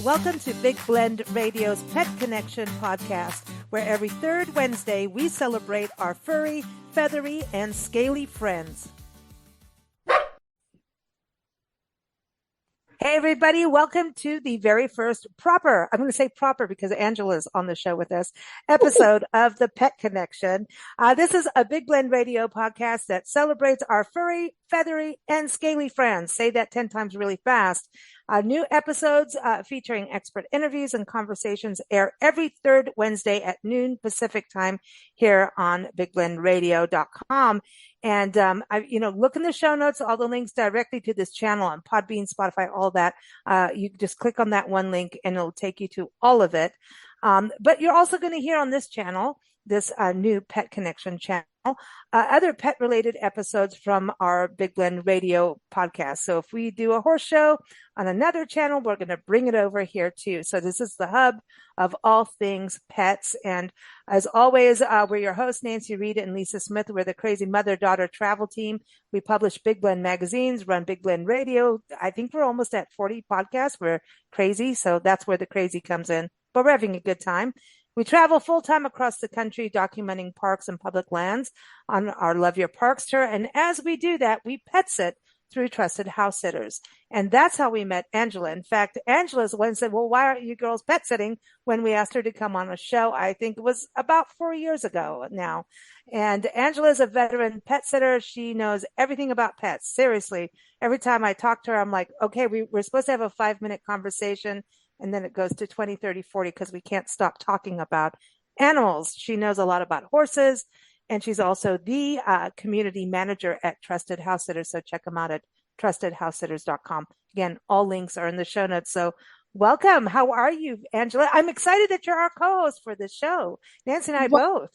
Welcome to Big Blend Radio's Pet Connection podcast, where every third Wednesday we celebrate our furry, feathery, and scaly friends. Hey everybody, welcome to the very first proper, I'm going to say proper because Angela's on the show with us, episode of the Pet Connection. This is a Big Blend Radio podcast that celebrates our furry, feathery, and scaly friends. Say that 10 times really fast. New episodes featuring expert interviews and conversations air every third Wednesday at noon Pacific time here on bigblendradio.com. And, look in the show notes, all the links directly to this channel on Podbean, Spotify, all that. You just click on that one link and it'll take you to all of it. But you're also going to hear on this channel, this new Pet Connection channel, other pet related episodes from our Big Blend Radio podcast. So if we do a horse show on another channel, we're going to bring it over here too. So this is the hub of all things pets. And as always, we're your hosts, Nancy Reed and Lisa Smith. We're the crazy mother-daughter travel team. We publish Big Blend magazines, run Big Blend Radio. I think we're almost at 40 podcasts. We're crazy. So that's where the crazy comes in, but we're having a good time. We travel full-time across the country, documenting parks and public lands on our Love Your Parks tour. And as we do that, we pet sit through trusted house sitters. And that's how we met Angela. In fact, Angela's the one who said, well, why aren't you girls pet sitting, when we asked her to come on a show? I think it was about 4 years ago now. And Angela is a veteran pet sitter. She knows everything about pets. Seriously. Every time I talk to her, I'm like, okay, we're supposed to have a 5-minute conversation. And then it goes to 20, 30, 40 because we can't stop talking about animals. She knows a lot about horses, and she's also the community manager at Trusted House Sitters. So check them out at trustedhousesitters.com. Again, all links are in the show notes. So welcome. How are you, Angela? I'm excited that you're our co-host for this show. Nancy and I both.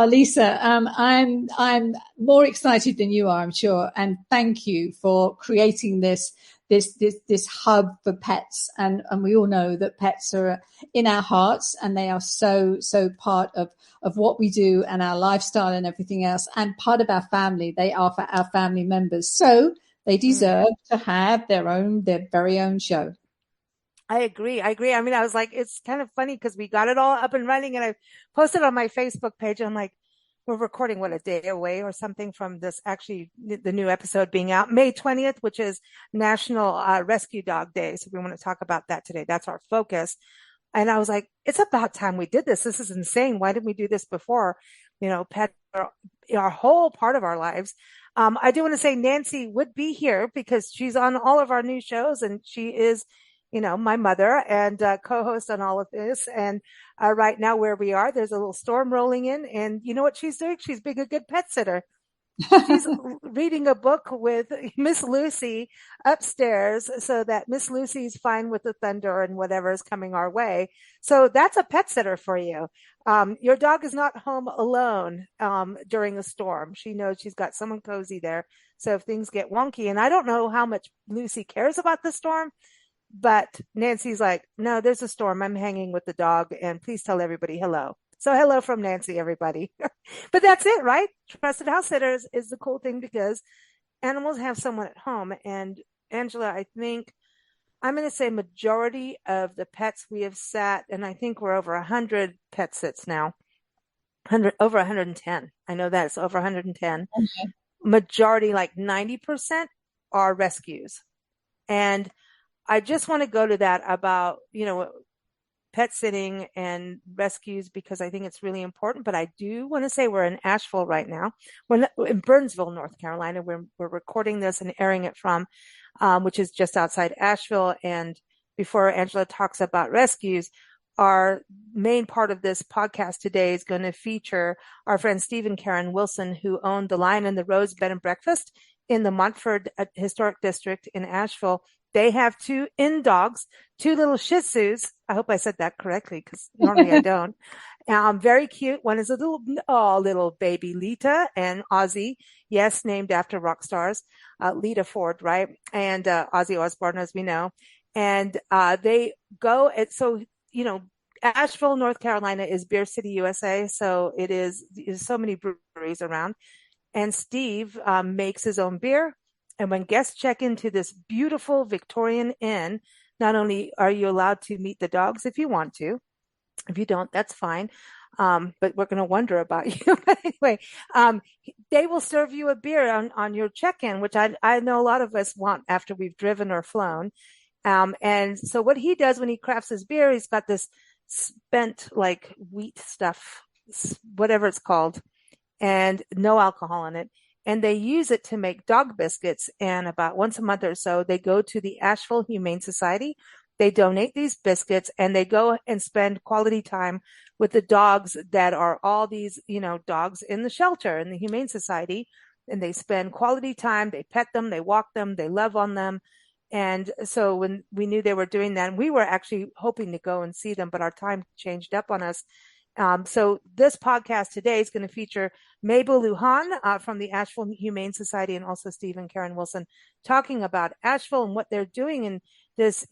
Lisa, I'm more excited than you are, I'm sure. And thank you for creating this hub for pets. And we all know that pets are in our hearts, and they are so part of what we do and our lifestyle and everything else, and part of our family. They are for our family members. So they deserve to have their very own show. I agree. I mean, I was like, it's kind of funny because we got it all up and running, and I posted on my Facebook page. I'm like, we're recording a day away or something from this, actually the new episode being out May 20th, which is National Rescue Dog Day. So we want to talk about that today. That's our focus. And I was like, it's about time we did this. This is insane. Why didn't we do this before? Pets are our whole part of our lives. I do want to say Nancy would be here because she's on all of our new shows, and she is my mother and co-host on all of this. And right now where we are, there's a little storm rolling in, and you know what she's doing? She's being a good pet sitter. She's reading a book with Miss Lucy upstairs so that Miss Lucy's fine with the thunder and whatever is coming our way. So that's a pet sitter for you. Your dog is not home alone during a storm. She knows she's got someone cozy there. So if things get wonky, and I don't know how much Lucy cares about the storm, but Nancy's like, no, there's a storm. I'm hanging with the dog, and please tell everybody hello. So hello from Nancy, everybody. But that's it, right? Trusted House Sitters is the cool thing because animals have someone at home. And Angela, I think I'm going to say majority of the pets we have sat, and I think we're over 100 pet sits now, over 110. I know that it's over 110. Okay. Majority, like 90%, are rescues. And I just want to go to that about, pet sitting and rescues, because I think it's really important. But I do want to say we're in Asheville right now. We're in Burnsville, North Carolina. We're recording this and airing it from, which is just outside Asheville. And before Angela talks about rescues, our main part of this podcast today is going to feature our friend Steve and Karen Wilson, who own the Lion and the Rose Bed and Breakfast in the Montford Historic District in Asheville. They have 2 dogs, 2 little Shih Tzus. I hope I said that correctly because normally I don't. Very cute. One is a little baby Lita, and Ozzy. Yes, named after rock stars. Lita Ford, right? And Ozzy Osbourne, as we know. And they go Asheville, North Carolina is Beer City, USA. So there's so many breweries around. And Steve makes his own beer. And when guests check into this beautiful Victorian inn, not only are you allowed to meet the dogs if you want to, if you don't, that's fine. But we're going to wonder about you. But anyway, um, they will serve you a beer on your check-in, which I know a lot of us want after we've driven or flown. And so what he does when he crafts his beer, he's got this spent like wheat stuff, whatever it's called, and no alcohol in it. And they use it to make dog biscuits. And about once a month or so, they go to the Asheville Humane Society. They donate these biscuits and they go and spend quality time with the dogs that are all these, dogs in the shelter, in the Humane Society. And they spend quality time. They pet them, they walk them, they love on them. And so when we knew they were doing that, and we were actually hoping to go and see them, but our time changed up on us. So this podcast today is going to feature Mabel Lujan from the Asheville Humane Society, and also Steve and Karen Wilson, talking about Asheville and what they're doing in this,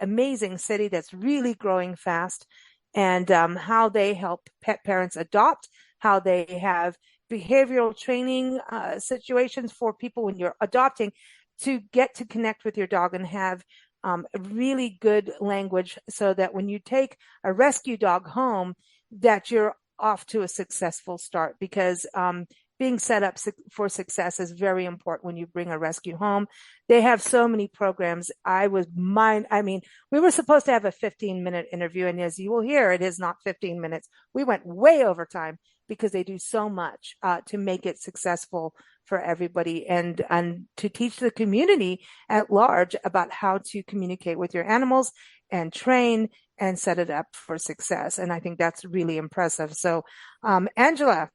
amazing city that's really growing fast, and how they help pet parents adopt, how they have behavioral training situations for people when you're adopting to get to connect with your dog and have really good language, so that when you take a rescue dog home, that you're off to a successful start, because being set up for success is very important when you bring a rescue home. They have so many programs. I mean, we were supposed to have a 15-minute interview, and as you will hear, it is not 15 minutes. We went way over time because they do so much to make it successful for everybody, and to teach the community at large about how to communicate with your animals and train and set it up for success. And I think that's really impressive. So, Angela,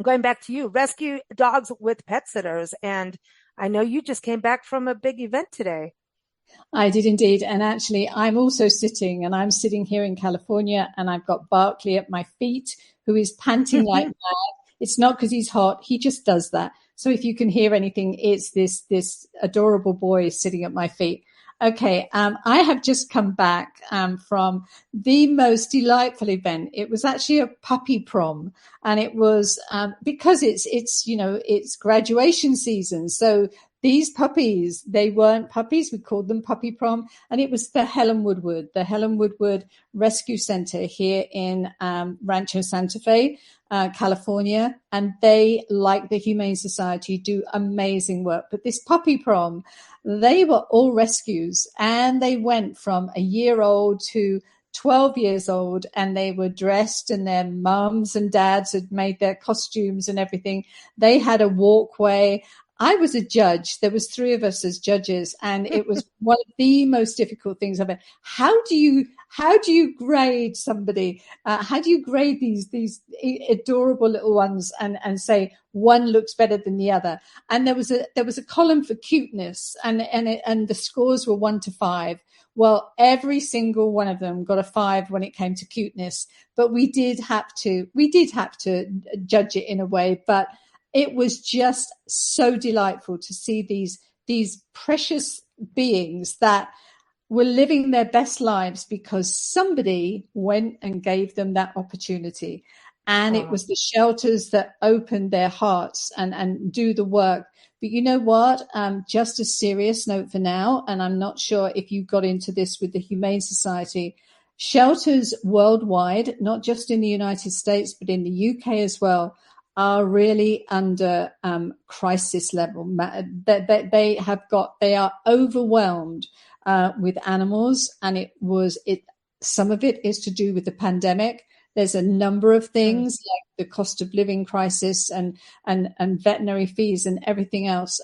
going back to you, rescue dogs with pet sitters. And I know you just came back from a big event today. I did indeed. And actually, I'm also I'm sitting here in California, and I've got Barkley at my feet, who is panting like mad. It's not because he's hot. He just does that. So if you can hear anything, it's this adorable boy sitting at my feet. Okay, I have just come back from the most delightful event. It was actually a puppy prom, and it was because it's graduation season. So these puppies, they weren't puppies. We called them puppy prom, and it was the Helen Woodward Rescue Center here in Rancho Santa Fe, California, and they, like the Humane Society, do amazing work. But this puppy prom, they were all rescues, and they went from a year old to 12 years old, and they were dressed, and their mums and dads had made their costumes and everything. They had a walkway. I was a judge. There was 3 of us as judges, and it was one of the most difficult things I've ever. How do you grade somebody? How do you grade these adorable little ones and say one looks better than the other? And there was a column for cuteness, and the scores were 1 to 5. Well, every single one of them got a 5 when it came to cuteness, but we did have to judge it in a way, but it was just so delightful to see these precious beings that were living their best lives because somebody went and gave them that opportunity. And it was the shelters that opened their hearts and do the work. But you know what? Just a serious note for now, and I'm not sure if you got into this with the Humane Society. Shelters worldwide, not just in the United States, but in the UK as well, are really under crisis level. They are overwhelmed with animals, and some of it is to do with the pandemic. There's a number of things like the cost of living crisis and veterinary fees and everything else.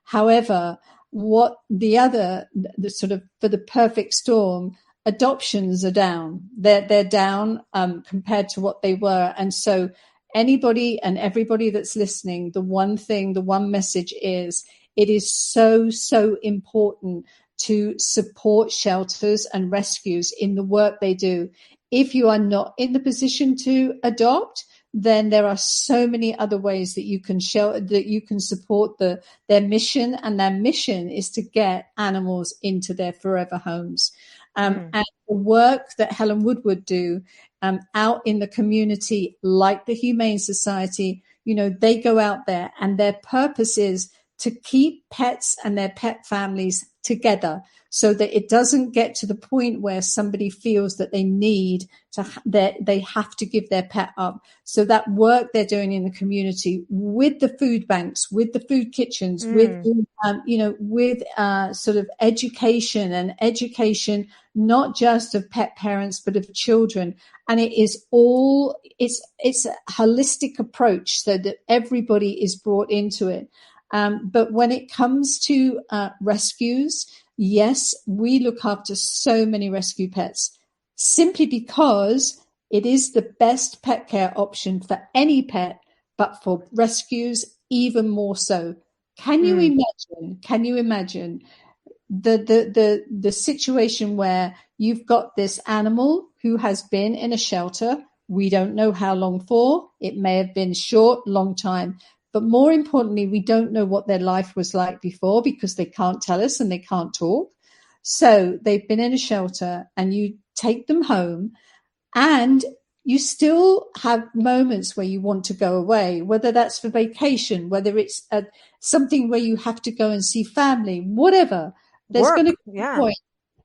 However, for the perfect storm, adoptions are down. They're down compared to what they were, and so anybody and everybody that's listening, the one message is, it is so, so important to support shelters and rescues in the work they do. If you are not in the position to adopt, then there are so many other ways that you can support their mission, and their mission is to get animals into their forever homes. And the work that Helen Woodward do out in the community, like the Humane Society, they go out there, and their purpose is to keep pets and their pet families together, so that it doesn't get to the point where somebody feels that they need to, that they have to give their pet up. So that work they're doing in the community with the food banks, with the food kitchens, with, with sort of education, not just of pet parents, but of children. And it is all, it's a holistic approach so that everybody is brought into it. But when it comes to rescues, yes, we look after so many rescue pets simply because it is the best pet care option for any pet, but for rescues, even more so. Can you imagine the situation where you've got this animal who has been in a shelter? We don't know how long for. It may have been short, long time. But more importantly, we don't know what their life was like before because they can't tell us and they can't talk. So they've been in a shelter and you take them home and you still have moments where you want to go away, whether that's for vacation, whether it's something where you have to go and see family, whatever. There's going to come a point.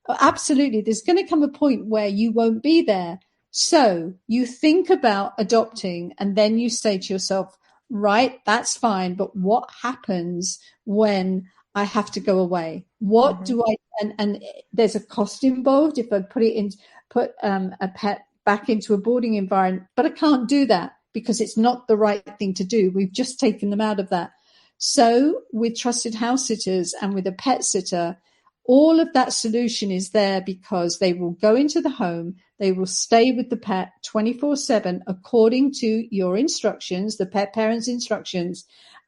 Absolutely. There's going to come a point where you won't be there. So you think about adopting and then you say to yourself, right, that's fine. But what happens when I have to go away? What do I, and there's a cost involved if I put a pet back into a boarding environment, but I can't do that because it's not the right thing to do. We've just taken them out of that. So with trusted house sitters and with a pet sitter, all of that solution is there because they will go into the home, they will stay with the pet 24/7 according to your instructions, the pet parent's instructions,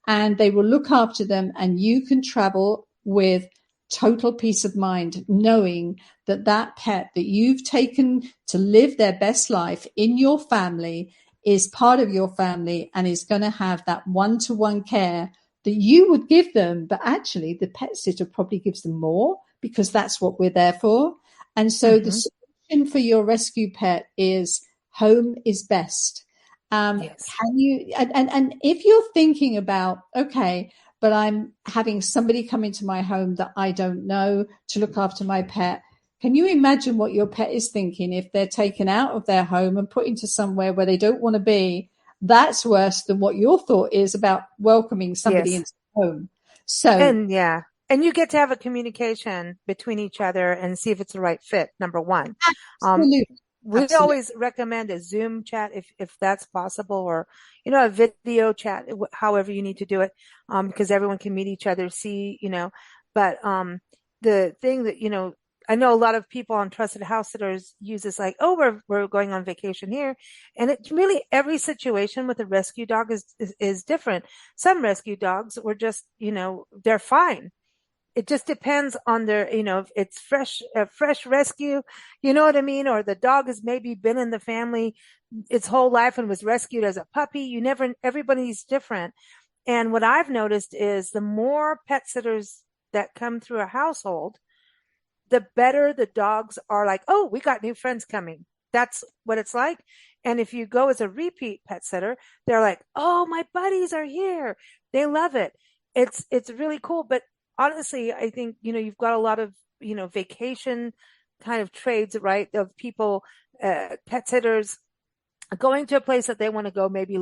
and they will look after them, and you can travel with total peace of mind knowing that that pet that you've taken to live their best life in your family is part of your family and is going to have that one-to-one care that you would give them, but actually the pet sitter probably gives them more because that's what we're there for. And so the solution for your rescue pet is home is best. Yes. Can you, and if you're thinking about, okay, but I'm having somebody come into my home that I don't know to look after my pet, can you imagine what your pet is thinking if they're taken out of their home and put into somewhere where they don't want to be? That's worse than what your thought is about welcoming somebody into the home. So, and you get to have a communication between each other and see if it's the right fit, number one. We always recommend a Zoom chat if that's possible, or, a video chat, however you need to do it, because everyone can meet each other, see, but the thing that, I know a lot of people on Trusted House Sitters use this like, oh, we're going on vacation here. And it really, every situation with a rescue dog is different. Some rescue dogs were just, they're fine. It just depends on their, if it's fresh rescue, you know what I mean? Or the dog has maybe been in the family its whole life and was rescued as a puppy. Everybody's different. And what I've noticed is the more pet sitters that come through a household, the better the dogs are like, oh, we got new friends coming. That's what it's like. And if you go as a repeat pet sitter, they're like, oh, my buddies are here. They love it. It's really cool. But honestly, I think, you've got a lot of, vacation kind of trades, right? Of people, pet sitters going to a place that they want to go, maybe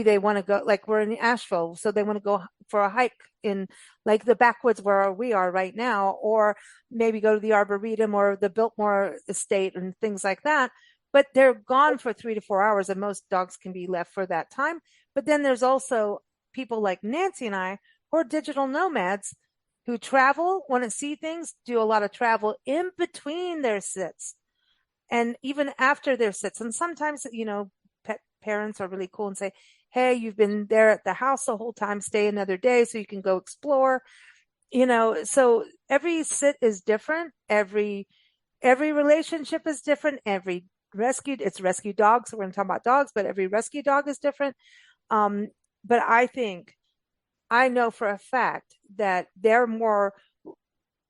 they want to go, like we're in Asheville, so they want to go for a hike in like the backwoods where we are right now, or maybe go to the Arboretum or the Biltmore Estate and things like that. But they're gone for 3 to 4 hours, and most dogs can be left for that time. But then there's also people like Nancy and I who are digital nomads who travel, want to see things, do a lot of travel in between their sits. And even after their sits, and sometimes, pet parents are really cool and say, hey, you've been there at the house the whole time, stay another day so you can go explore, so every sit is different. Every relationship is different. It's rescue dogs. So we're going to talk about dogs, but every rescue dog is different. But I know for a fact that they're more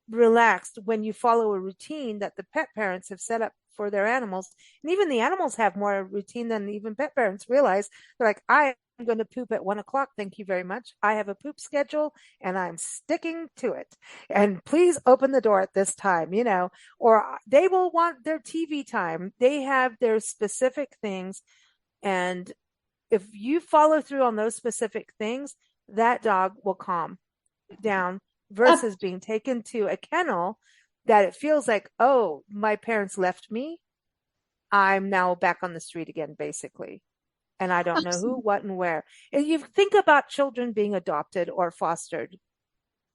relaxed when you follow a routine that the pet parents have set up for their animals. And even the animals have more routine than even pet parents realize. They're like, I going to poop at 1 o'clock. Thank you very much. I have a poop schedule and I'm sticking to it. And please open the door at this time, or they will want their TV time. They have their specific things. And if you follow through on those specific things, that dog will calm down versus being taken to a kennel that it feels like, oh, my parents left me. I'm now back on the street again, basically. And I don't know who, what, and where. And you think about children being adopted or fostered.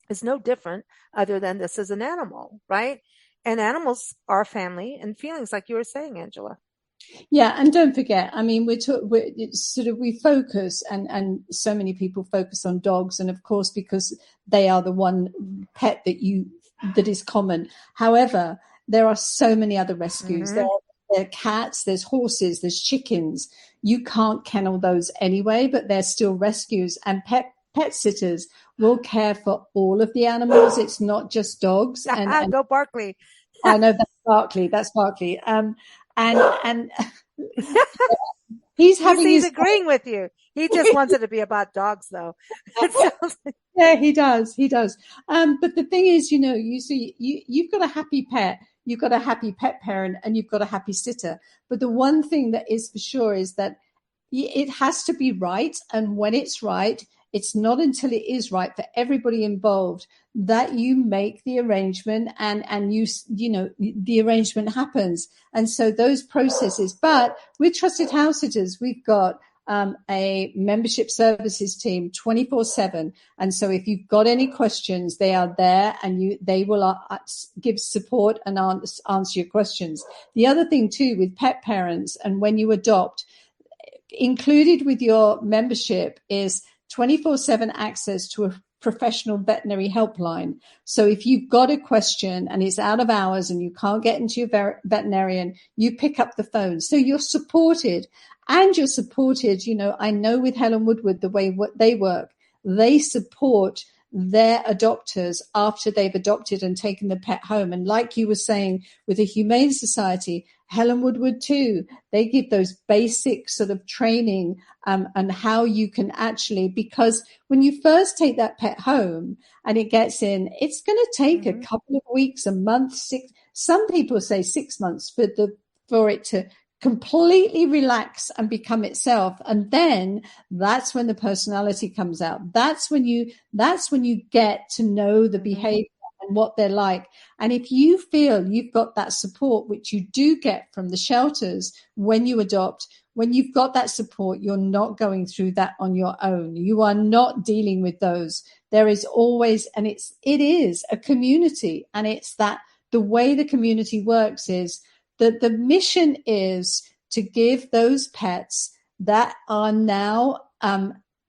It's no different other than this is an animal, right? And animals are family and feelings, like you were saying, Angela. Yeah, and don't forget, I mean, we focus, and so many people focus on dogs, and of course, because they are the one pet that is common. However, there are so many other rescues. Mm-hmm. There are cats, there's horses, there's chickens. You can't kennel those anyway, but they're still rescues, and pet sitters will care for all of the animals. It's not just dogs. And Go Barkley. I know that's Barkley. That's Barkley. And he's agreeing with you. He just wants it to be about dogs, though. Yeah, he does. But the thing is, you see, you've got a happy pet, you've got a happy pet parent, and you've got a happy sitter. But the one thing that is for sure is that it has to be right. And when it's right, it's not until it is right for everybody involved that you make the arrangement and the arrangement happens. And so those processes, but with Trusted House Sitters, we've got a membership services team 24/7. And so if you've got any questions, they are there and they will give support and answer your questions. The other thing too, with pet parents, and when you adopt, included with your membership is 24/7 access to a professional veterinary helpline. So if you've got a question and it's out of hours and you can't get into your veterinarian, you pick up the phone. So you're supported, and you're supported. I know with Helen Woodward, the way what they work, they support their adopters after they've adopted and taken the pet home. And like you were saying, with the Humane Society, Helen Woodward too, they give those basic sort of training and how you can actually, because when you first take that pet home and it gets in, it's going to take a couple of weeks, a month, some people say 6 months for it to completely relax and become itself. And then that's when the personality comes out. That's when you get to know the behavior and what they're like. And if you feel you've got that support, which you do get from the shelters when you adopt, when you've got that support, you're not going through that on your own. You are not dealing with those. There is always, and it is a community, and it's that the way the community works is that the mission is to give those pets that are now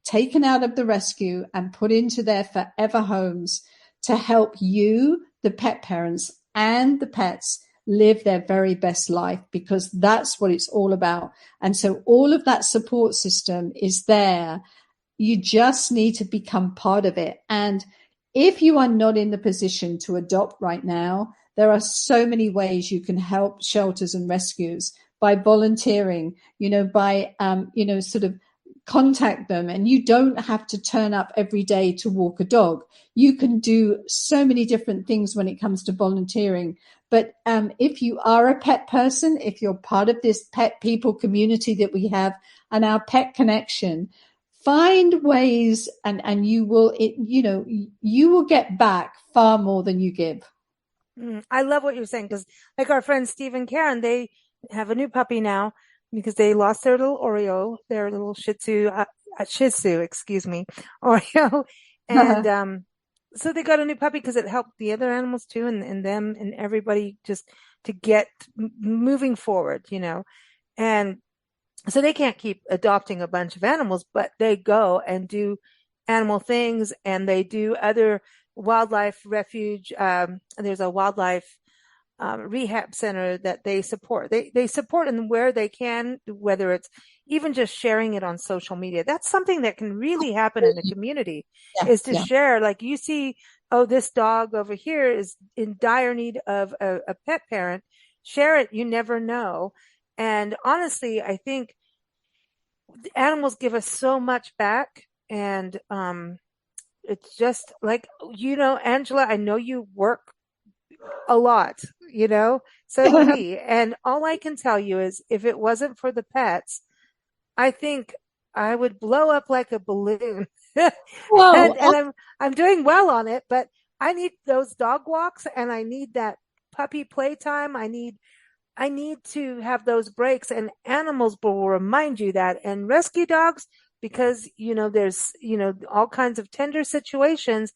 taken out of the rescue and put into their forever homes to help you, the pet parents, and the pets live their very best life, because that's what it's all about. And so all of that support system is there. You just need to become part of it. And if you are not in the position to adopt right now, there are so many ways you can help shelters and rescues by volunteering, by, sort of contact them. And you don't have to turn up every day to walk a dog. You can do so many different things when it comes to volunteering. But if you are a pet person, if you're part of this pet people community that we have and our pet connection, find ways and you will get back far more than you give. I love what you're saying, because like our friends Steve and Karen, they have a new puppy now because they lost their little Oreo, their little Shih Tzu, excuse me, Oreo. And so they got a new puppy because it helped the other animals too, and them and everybody just to get moving forward, And so they can't keep adopting a bunch of animals, but they go and do animal things, and they do other wildlife refuge. There's a wildlife rehab center that they support. They support in where they can, whether it's even just sharing it on social media. That's something that can really happen in the community, is to share. Like you see, oh, this dog over here is in dire need of a pet parent. Share it. You never know. And honestly, I think animals give us so much back. And it's just like, Angela, I know you work a lot, so do we. And all I can tell you is if it wasn't for the pets, I think I would blow up like a balloon. and Well, and I'm doing well on it, but I need those dog walks and I need that puppy playtime. I need to have those breaks, and animals will remind you that. And rescue dogs, because there's all kinds of tender situations,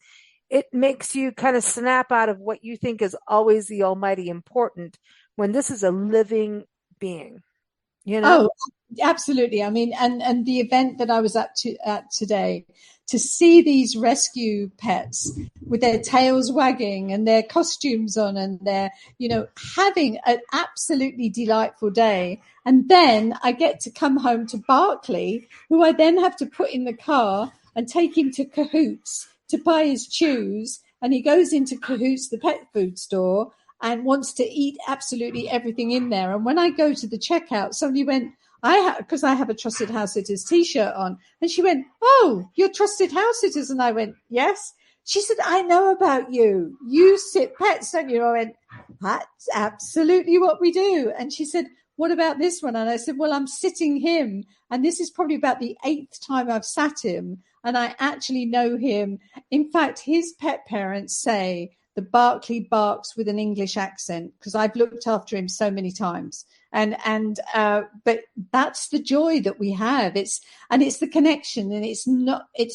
it makes you kind of snap out of what you think is always the almighty important when this is a living being, you know? oh, absolutely. I mean, and the event that I was at today, to see these rescue pets with their tails wagging and their costumes on, and they're, having an absolutely delightful day. And then I get to come home to Barkley, who I then have to put in the car and take him to Cahoots to buy his chews. And he goes into Cahoots, the pet food store, and wants to eat absolutely everything in there. And when I go to the checkout, somebody went, because I have a Trusted House Sitters t-shirt on, and she went, "Oh, you're Trusted House Sitters?" And I went, "Yes." She said, "I know about you. You sit pets, don't you?" I went, "That's absolutely what we do." And she said, "What about this one?" And I said, "Well, I'm sitting him, and this is probably about the 8th time I've sat him, and I actually know him. In fact, his pet parents say the Barkley barks with an English accent because I've looked after him so many times." But that's the joy that we have. It's the connection, and it's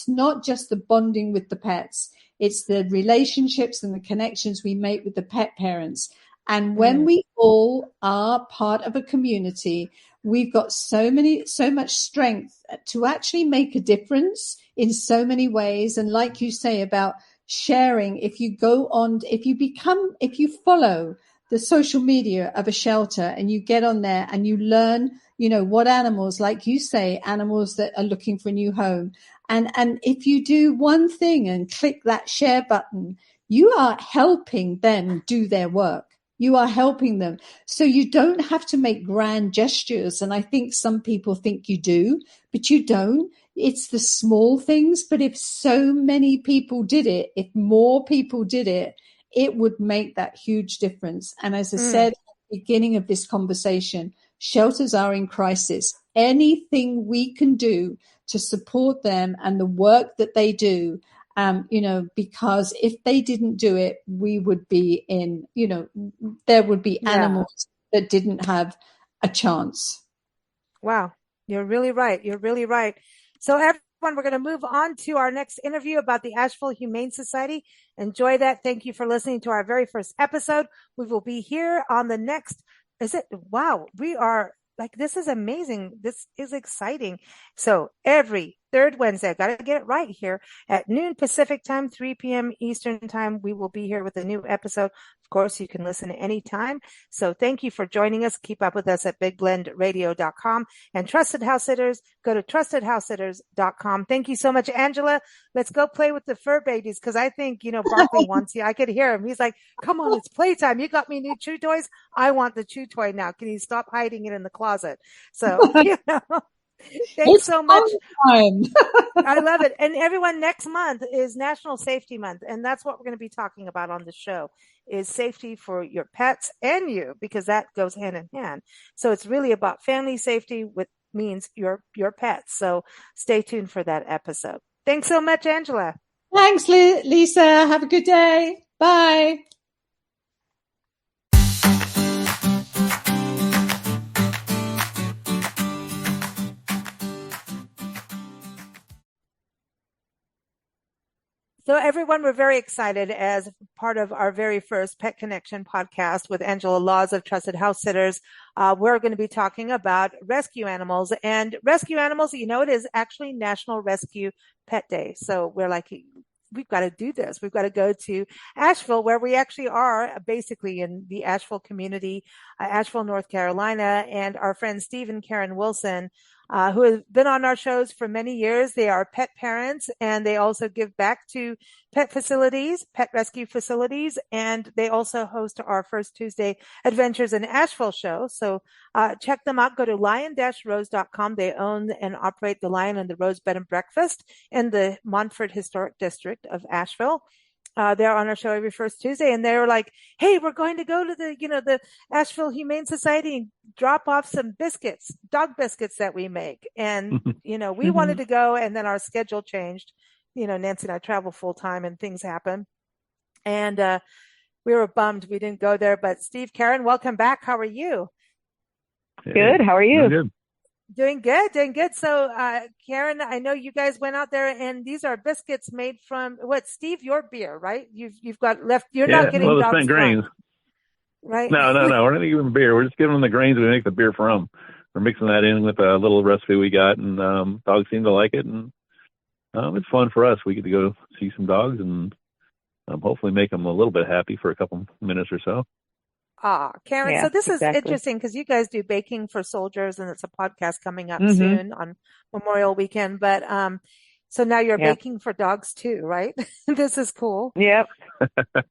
not just the bonding with the pets. It's the relationships and the connections we make with the pet parents. And when we all are part of a community, we've got so much strength to actually make a difference in so many ways. And like you say about sharing, if you follow the social media of a shelter and you get on there and you learn, what animals, like you say, animals that are looking for a new home. And if you do one thing and click that share button, you are helping them do their work. You are helping them. So you don't have to make grand gestures. And I think some people think you do, but you don't. It's the small things. But if so many people did it, if more people did it, it would make that huge difference. And as I said at the beginning of this conversation, shelters are in crisis. Anything we can do to support them and the work that they do, because if they didn't do it, we would be in, there would be animals that didn't have a chance. Wow. You're really right. You're really right. So everyone, we're going to move on to our next interview about the Asheville Humane Society. Enjoy that. Thank you for listening to our very first episode. We will be here on the next. Wow. We are this is amazing. This is exciting. So every third Wednesday, I got to get it right here at noon Pacific time, 3 p.m. Eastern time. We will be here with a new episode. Of course, you can listen anytime. So thank you for joining us. Keep up with us at bigblendradio.com, and Trusted House Sitters, go to trustedhousesitters.com. Thank you so much, Angela. Let's go play with the fur babies, because I think, Barkley wants you. I could hear him. He's like, "Come on, it's playtime. You got me new chew toys. I want the chew toy now. Can you stop hiding it in the closet?" So, thanks It's so much. time. I love it. And everyone, next month is National Safety Month. And that's what we're going to be talking about on the show, is safety for your pets and you, because that goes hand in hand. So it's really about family safety, which means your pets. So stay tuned for that episode. Thanks so much, Angela. Thanks, Lisa. Have a good day. Bye. So everyone, we're very excited as part of our very first Pet Connection podcast with Angela Laws of Trusted House Sitters. We're going to be talking about rescue animals, and rescue animals, it is actually National Rescue Pet Day. So we're like, we've got to do this. We've got to go to Asheville, where we actually are basically in the Asheville community, Asheville, North Carolina, and our friends Steve and Karen Wilson who have been on our shows for many years. They are pet parents, and they also give back to pet facilities, pet rescue facilities, and they also host our First Tuesday Adventures in Asheville show. So check them out. Go to lion-rose.com. They own and operate the Lion and the Rose Bed and Breakfast in the Montford Historic District of Asheville. They're on our show every first Tuesday, and they were like, "Hey, we're going to go to the Asheville Humane Society and drop off some biscuits, dog biscuits that we make." And, we wanted to go, and then our schedule changed. Nancy and I travel full time and things happen. And, we were bummed we didn't go there, but Steve, Karen, welcome back. How are you? Good. How are you? Good. Doing good, doing good. So, Karen, I know you guys went out there, and these are biscuits made from what, Steve, your beer, right? You've got left. You're not getting the dogs spent grains, right? No. We're not going to give them beer. We're just giving them the grains we make the beer from. We're mixing that in with a little recipe we got, and dogs seem to like it, and it's fun for us. We get to go see some dogs and hopefully make them a little bit happy for a couple minutes or so. Karen, Yeah, so this is exactly. interesting because you guys do baking for soldiers, and it's a podcast coming up soon on Memorial Weekend. But so now you're baking for dogs too, right? This is cool. Yep.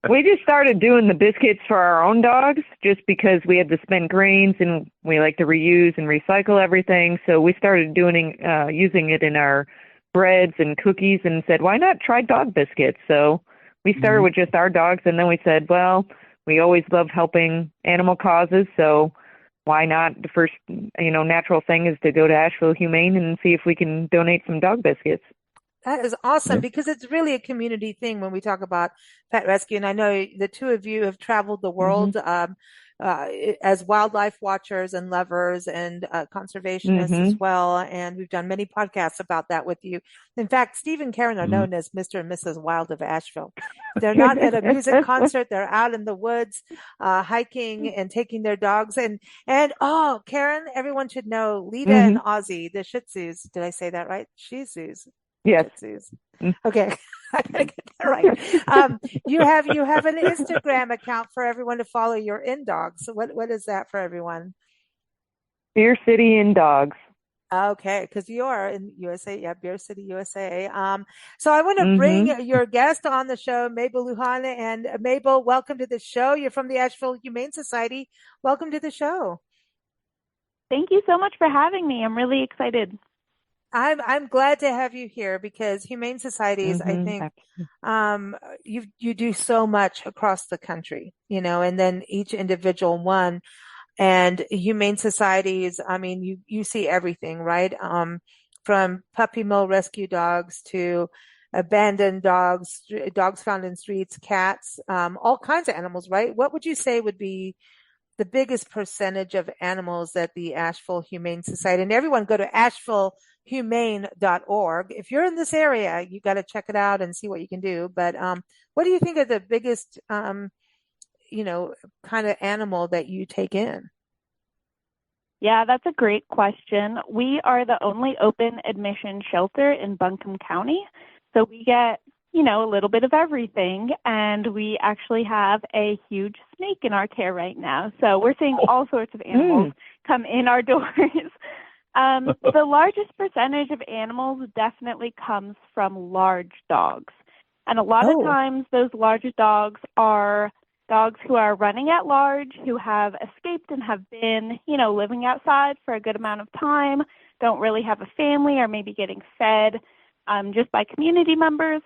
We just started doing the biscuits for our own dogs just because we had to spend grains and we like to reuse and recycle everything. So we started using it in our breads and cookies and said, why not try dog biscuits? So we started with just our dogs, and then we said, well, we always love helping animal causes, so why not? The first, natural thing is to go to Asheville Humane and see if we can donate some dog biscuits. That is awesome because it's really a community thing when we talk about pet rescue. And I know the two of you have traveled the world as wildlife watchers and lovers and conservationists as well. And we've done many podcasts about that with you. In fact, Steve and Karen are known as Mr. and Mrs. Wild of Asheville. They're not at a music concert. They're out in the woods, hiking and taking their dogs. And Karen, everyone should know Lita and Ozzy, the Shih Tzus. Did I say that right? Shih Tzus. Yes. Okay. I gotta get that right. You have an Instagram account for everyone to follow your in dogs. So what is that for everyone? Beer City in Dogs. Okay, because you are in USA, Beer City, USA. So I want to bring your guest on the show, Mabel Lujan. And Mabel, welcome to the show. You're from the Asheville Humane Society. Welcome to the show. Thank you so much for having me. I'm really excited. I'm glad to have you here because humane societies, I think, you do so much across the country, and then each individual one, and humane societies, I mean, you see everything, right? From puppy mill rescue dogs to abandoned dogs, dogs found in streets, cats, all kinds of animals, right? What would you say would be the biggest percentage of animals that the Asheville Humane Society, and everyone go to AshevilleHumane.org. If you're in this area, you got to check it out and see what you can do. But what do you think of the biggest, kind of animal that you take in? Yeah, that's a great question. We are the only open admission shelter in Buncombe County. So we get, a little bit of everything. And we actually have a huge snake in our care right now. So we're seeing all sorts of animals come in our doors. The largest percentage of animals definitely comes from large dogs. And a lot of times those largest dogs are dogs who are running at large, who have escaped and have been, living outside for a good amount of time, don't really have a family, or maybe getting fed just by community members,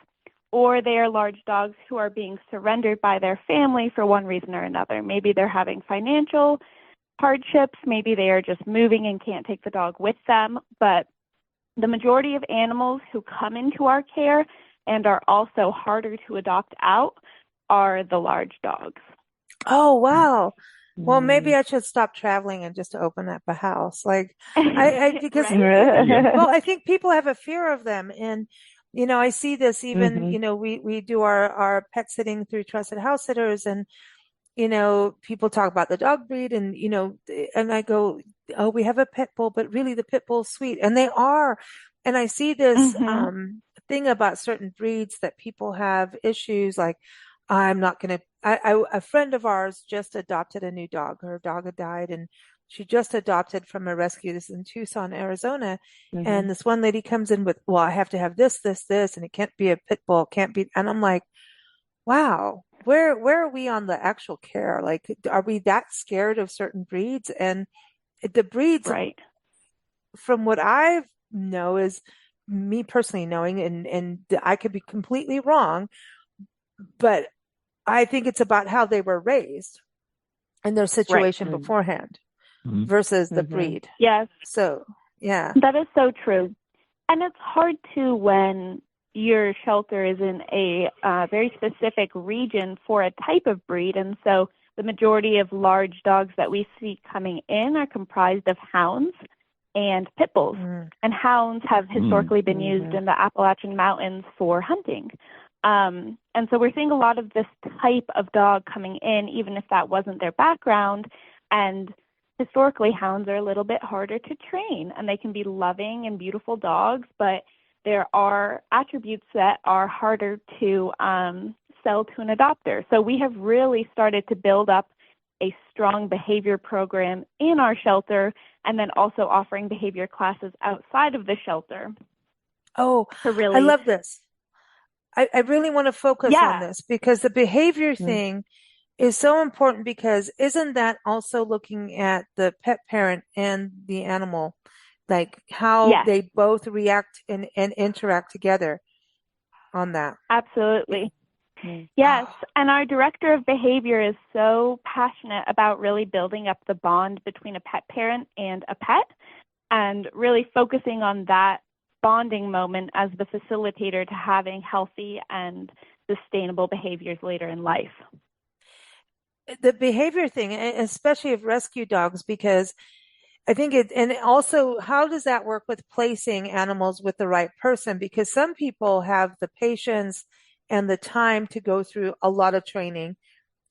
or they are large dogs who are being surrendered by their family for one reason or another. Maybe they're having financial hardships, maybe they are just moving and can't take the dog with them. But the majority of animals who come into our care and are also harder to adopt out are the large dogs. Oh, wow. Well, maybe I should stop traveling and just open up a house. Like, because, well, I think people have a fear of them. And, I see this even, we do our pet sitting through trusted house sitters, and, people talk about the dog breed, and, and I go, oh, we have a pit bull, but really the pit bull's sweet. And they are. And I see this, thing about certain breeds that people have issues like, I'm not going to. A friend of ours just adopted a new dog. Her dog had died, and she just adopted from a rescue. This is in Tucson, Arizona. Mm-hmm. And this one lady comes in with, well, I have to have this, this, this, and it can't be a pit bull, can't be. And I'm like, wow, where are we on the actual care? Like, are we that scared of certain breeds? And the breeds, Right. from what I know, is me personally knowing, and I could be completely wrong, but I think it's about how they were raised and their Right. situation Mm-hmm. beforehand Mm-hmm. versus the Mm-hmm. breed. Yes, So, yeah. that is so true. And it's hard to when your shelter is in a very specific region for a type of breed. And so the majority of large dogs that we see coming in are comprised of hounds and pit bulls. Mm. And hounds have historically been used Mm-hmm. in the Appalachian Mountains for hunting. And so we're seeing a lot of this type of dog coming in, even if that wasn't their background. And historically, hounds are a little bit harder to train, and they can be loving and beautiful dogs, but there are attributes that are harder to sell to an adopter. So we have really started to build up a strong behavior program in our shelter, and then also offering behavior classes outside of the shelter Oh, to I really, love this. I really want to focus on yeah, this because the behavior Mm-hmm. thing is so important, because isn't that also looking at the pet parent and the animal, like how yes, they both react and interact together on that? absolutely. Mm-hmm. Yes, Oh, and our director of behavior is so passionate about really building up the bond between a pet parent and a pet, and really focusing on that bonding moment as the facilitator to having healthy and sustainable behaviors later in life. the behavior thing, especially of rescue dogs, because I think it, and also how does that work with placing animals with the right person? Because some people have the patience and the time to go through a lot of training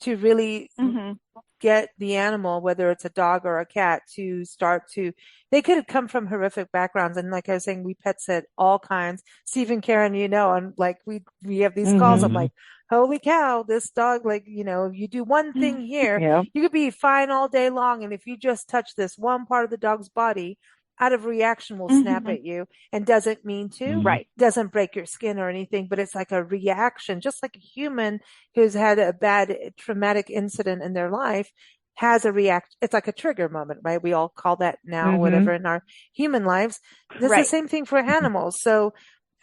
to really Mm-hmm. get the animal, whether it's a dog or a cat, to start to, they could have come from horrific backgrounds. And like I was saying, we pet sit all kinds. Steve, Karen, and like we have these calls. I'm Mm-hmm. Mm-hmm. like, holy cow, this dog, like, you do one thing here, Yeah. you could be fine all day long. And if you just touch this one part of the dog's body, out of reaction will snap Mm-hmm. at you and doesn't mean to, Mm-hmm. Right. doesn't break your skin or anything, but it's like a reaction, just like a human who's had a bad traumatic incident in their life has a react. It's like a trigger moment, right? We all call that now, Mm-hmm. whatever, in our human lives. It's the Right. same thing for animals. So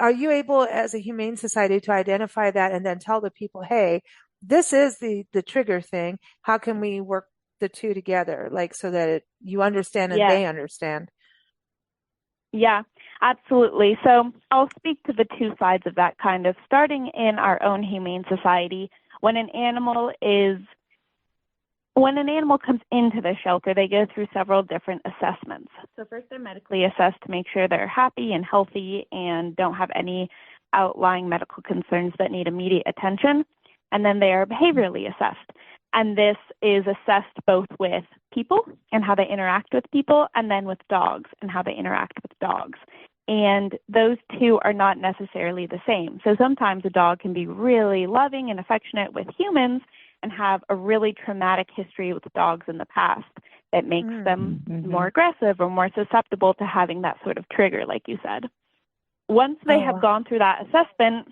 are you able as a humane society to identify that and then tell the people, hey, this is the trigger thing. How can we work the two together? Like, so that you understand and Yes. they understand. Yeah, absolutely. So I'll speak to the two sides of that, kind of starting in our own humane society. When an animal comes into the shelter, they go through several different assessments. So first, they're medically assessed to make sure they're happy and healthy and don't have any outlying medical concerns that need immediate attention. And then they are behaviorally assessed. And this is assessed both with people and how they interact with people, and then with dogs and how they interact with dogs. And those two are not necessarily the same. So sometimes a dog can be really loving and affectionate with humans and have a really traumatic history with dogs in the past that makes them Mm-hmm. more aggressive or more susceptible to having that sort of trigger, like you said. Once they have gone through that assessment,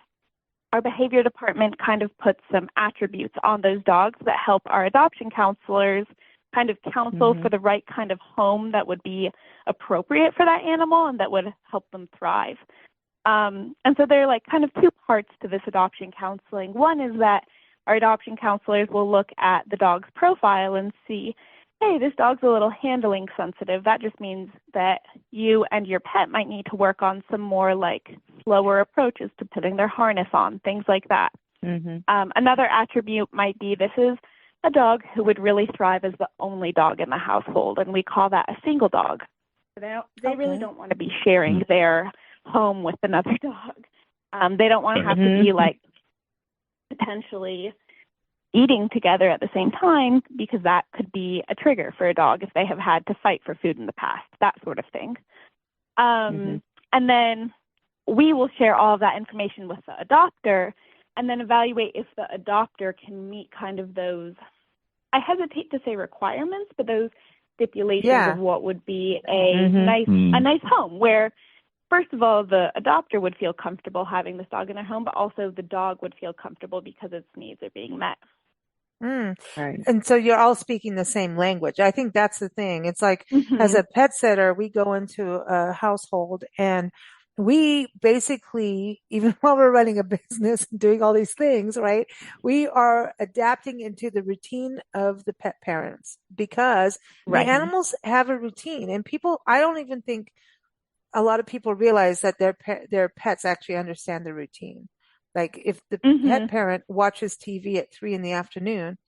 our behavior department kind of puts some attributes on those dogs that help our adoption counselors kind of counsel Mm-hmm. for the right kind of home that would be appropriate for that animal and that would help them thrive. And so there are like kind of two parts to this adoption counseling. One is that our adoption counselors will look at the dog's profile and see, hey, this dog's a little handling sensitive. That just means that you and your pet might need to work on some more like slower approaches to putting their harness on, things like that. Mm-hmm. Another attribute might be this is a dog who would really thrive as the only dog in the household, and we call that a single dog. They really don't want to be sharing their home with another dog. They don't want to have to be like potentially eating together at the same time, because that could be a trigger for a dog if they have had to fight for food in the past, that sort of thing. And then we will share all of that information with the adopter and then evaluate if the adopter can meet kind of those, I hesitate to say requirements, but those stipulations of what would be a nice home where, first of all, the adopter would feel comfortable having this dog in their home, but also the dog would feel comfortable because its needs are being met. Right. And so you're all speaking the same language. I think that's the thing. It's like, as a pet sitter, we go into a household and we basically, even while we're running a business and doing all these things, right, we are adapting into the routine of the pet parents because the animals have a routine. And people, I don't even think a lot of people realize that their pets actually understand the routine. Like if the pet parent watches TV at 3 p.m,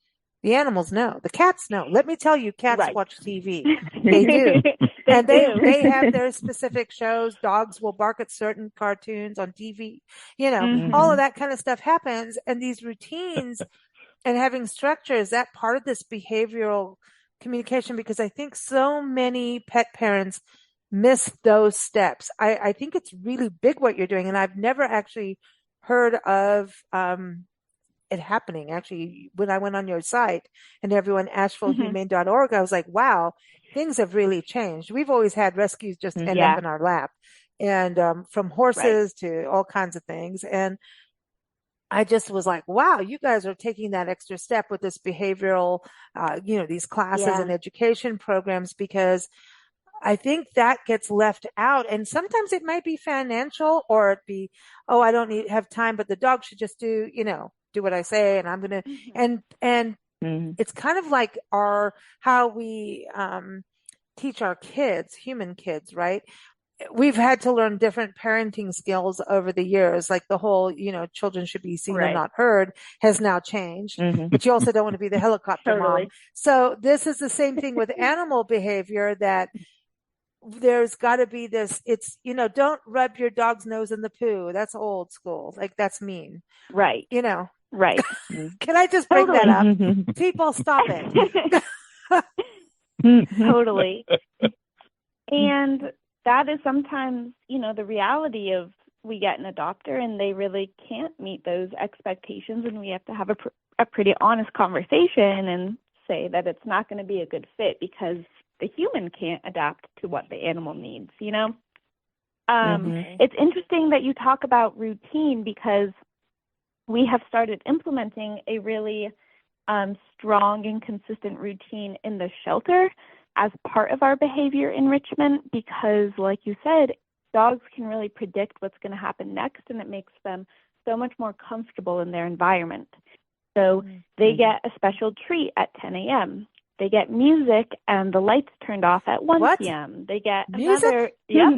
the animals know. The cats know. Let me tell you, cats watch TV. They do. And they have their specific shows. Dogs will bark at certain cartoons on TV. All of that kind of stuff happens. And these routines and having structures, that part of this behavioral communication, because I think so many pet parents miss those steps. I think it's really big what you're doing. And I've never actually heard of it happening. Actually, when I went on your site and everyone, AshevilleHumane.org, I was like, wow, things have really changed. We've always had rescues just end up in our lap, and from horses to all kinds of things. And I just was like, wow, you guys are taking that extra step with this behavioral, these classes and education programs, because I think that gets left out. And sometimes it might be financial, or it be, oh, I don't have time, but the dog should just do what I say. And I'm going to, and it's kind of like how we, teach our kids, human kids, right? We've had to learn different parenting skills over the years. Like the whole, children should be seen and not heard has now changed, but you also don't want to be the helicopter mom. So this is the same thing with animal behavior, that there's got to be this, it's, don't rub your dog's nose in the poo. That's old school. Like that's mean. Right. Right. Can I just bring that up? People, stop it. Totally. And that is sometimes, the reality of, we get an adopter and they really can't meet those expectations, and we have to have a pretty honest conversation and say that it's not going to be a good fit because the human can't adapt to what the animal needs, It's interesting that you talk about routine, because we have started implementing a really strong and consistent routine in the shelter as part of our behavior enrichment, because like you said, dogs can really predict what's going to happen next, and it makes them so much more comfortable in their environment. So they get a special treat at 10 a.m. They get music and the lights turned off at 1 p.m. They get another, yep.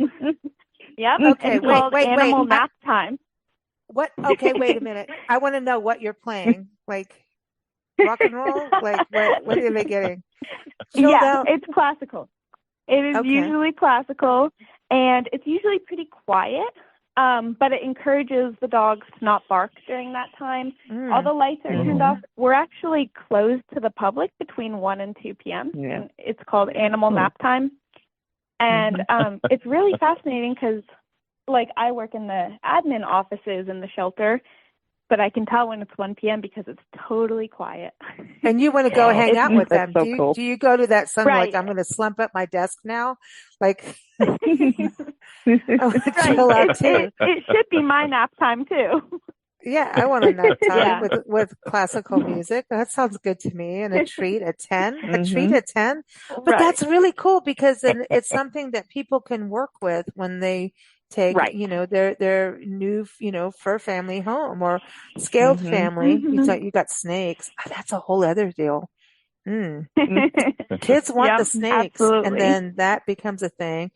Okay, it's called animal nap time. What? Okay, wait a minute. I want to know what you're playing. Like rock and roll? Like what are they getting? It's classical. It is usually classical, and it's usually pretty quiet. But it encourages the dogs to not bark during that time. All the lights are turned off. We're actually closed to the public between 1 and 2 p.m. And it's called animal nap time. And it's really fascinating because, like, I work in the admin offices in the shelter, but I can tell when it's 1 p.m. because it's totally quiet. And you want to go hang out with them. So do you go to that Sunday, like, I'm going to slump at my desk now? Like, I want to chill out too. It should be my nap time too. Yeah, I want a nap time with classical music. That sounds good to me. And a treat at 10. A treat at 10. But that's really cool, because then it's something that people can work with when they take, their new, fur family home, or scaled family. You got snakes. That's a whole other deal. Kids want the snakes, absolutely. And then that becomes a thing.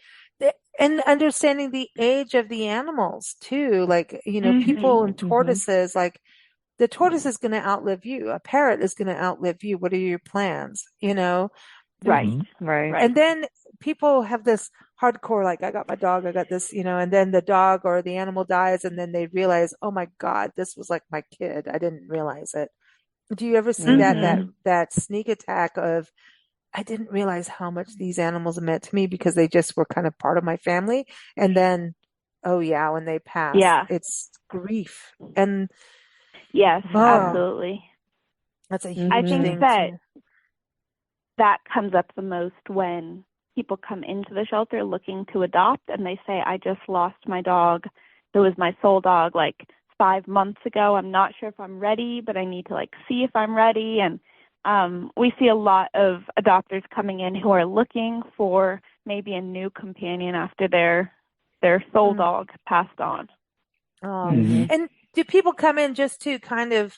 And understanding the age of the animals too, like, people and tortoises, like the tortoise is going to outlive you. A parrot is going to outlive you. What are your plans? Right. And then people have this hardcore, like, I got my dog, I got this, and then the dog or the animal dies, and then they realize, oh my God, this was like my kid. I didn't realize it. Do you ever see that sneak attack of, I didn't realize how much these animals meant to me because they just were kind of part of my family. And then, when they pass, it's grief. And Yes, Oh, absolutely. that's a I huge think thing that too. that comes up the most when people come into the shelter looking to adopt and they say, I just lost my dog. It was my soul dog like 5 months ago. I'm not sure if I'm ready, but I need to like see if I'm ready. And we see a lot of adopters coming in who are looking for maybe a new companion after their soul dog passed on. Oh, Mhm. and do people come in just to kind of,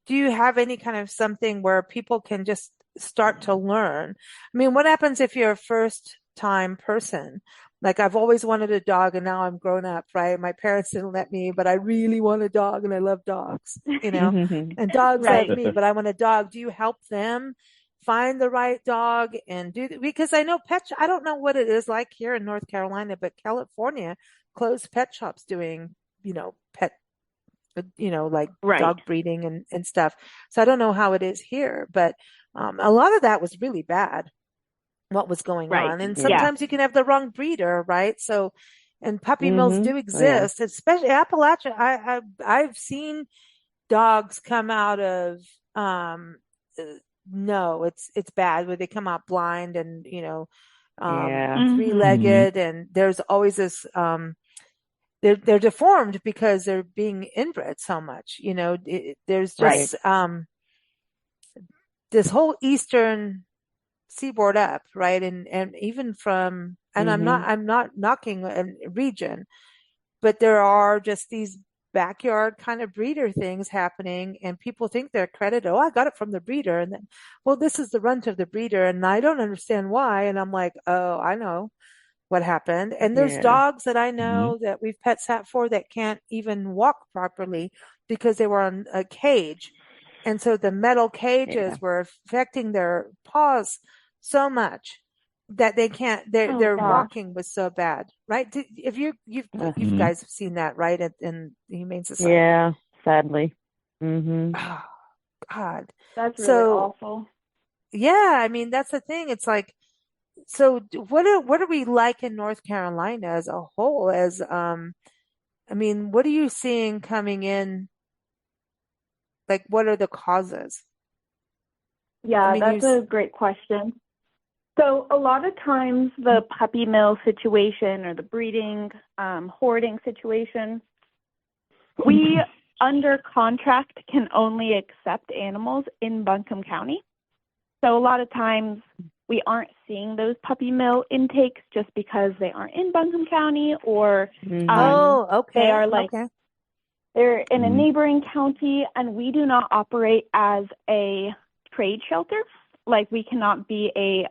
do you have any kind of something where people can just start to learn? I mean, what happens if you're a first time person? Like I've always wanted a dog and now I'm grown up, right? My parents didn't let me, but I really want a dog and I love dogs, and dogs love Right. me, but I want a dog. Do you help them find the right dog and because I know I don't know what it is like here in North Carolina, but California closed pet shops doing, pet like Right. dog breeding and stuff. So I don't know how it is here, but a lot of that was really bad, what was going Right. on. And Yeah. sometimes you can have the wrong breeder, right? So, and puppy mills do Oh, yeah. exist, especially Appalachia. I've seen dogs come out of, uh, no, it's bad where they come out blind and, Yeah. Mm-hmm. three-legged, and there's always this, they're deformed because they're being inbred so much. There's Right. just this whole eastern seaboard up, right? And even from, and Mhm. I'm not knocking a region, but there are just these backyard kind of breeder things happening, and people think they're credited. Oh, I got it from the breeder, and then, well, this is the runt of the breeder, and I don't understand why. And I'm like, oh, I know what happened. And there's Yeah. dogs that I Mhm. know that we've pet sat for that can't even walk properly because they were on a cage. And so the metal Yeah. cages were affecting their paws so much that they can't, Oh their gosh. walking was so bad, right? If Uh, you Mhm. guys have seen that, right? In the Humane Society. yeah. Sadly. Mhm. Oh, God. That's really So awful. yeah, I mean, that's the thing. It's like, so what are we like in North Carolina as a whole? I mean, what are you seeing coming in? Like, what are the causes? I Yeah, mean, that's a great question. So a lot of times the puppy mill situation or the breeding, hoarding situation, we under contract can only accept animals in Buncombe County. So a lot of times we aren't seeing those puppy mill intakes just because they aren't in Buncombe County or Mhm. um, Oh, they okay, are like okay. they're in a Mhm. neighboring county, and we do not operate as a trade shelter. Like we cannot be a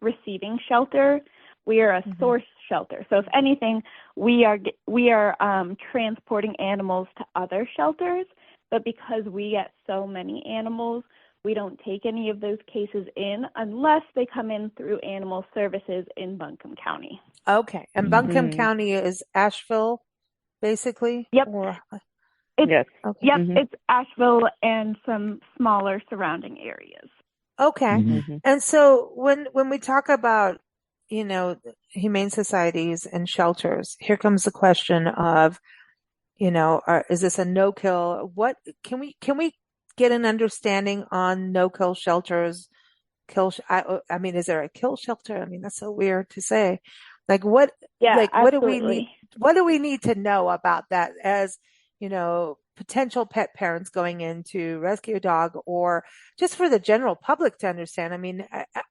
receiving shelter. We are a Hmm. source shelter. So if anything, we are transporting animals to other shelters. But because we get so many animals, we don't take any of those cases in unless they come in through animal services in Buncombe County. Okay. And Mhm. Buncombe Mhm. County is Asheville, basically, Yep, or it's Yes. okay. yep, Mhm. it's Asheville and some smaller surrounding areas. Okay. Mhm. Mhm. And so when we talk about, humane societies and shelters, here comes the question of, is this a no-kill? What can we get an understanding on no-kill shelters? I mean, is there a kill shelter? I mean, that's so weird to say. Like Yeah, what do we need? absolutely. What do we need to know about that as, potential pet parents going in to rescue a dog, or just for the general public to understand? I mean,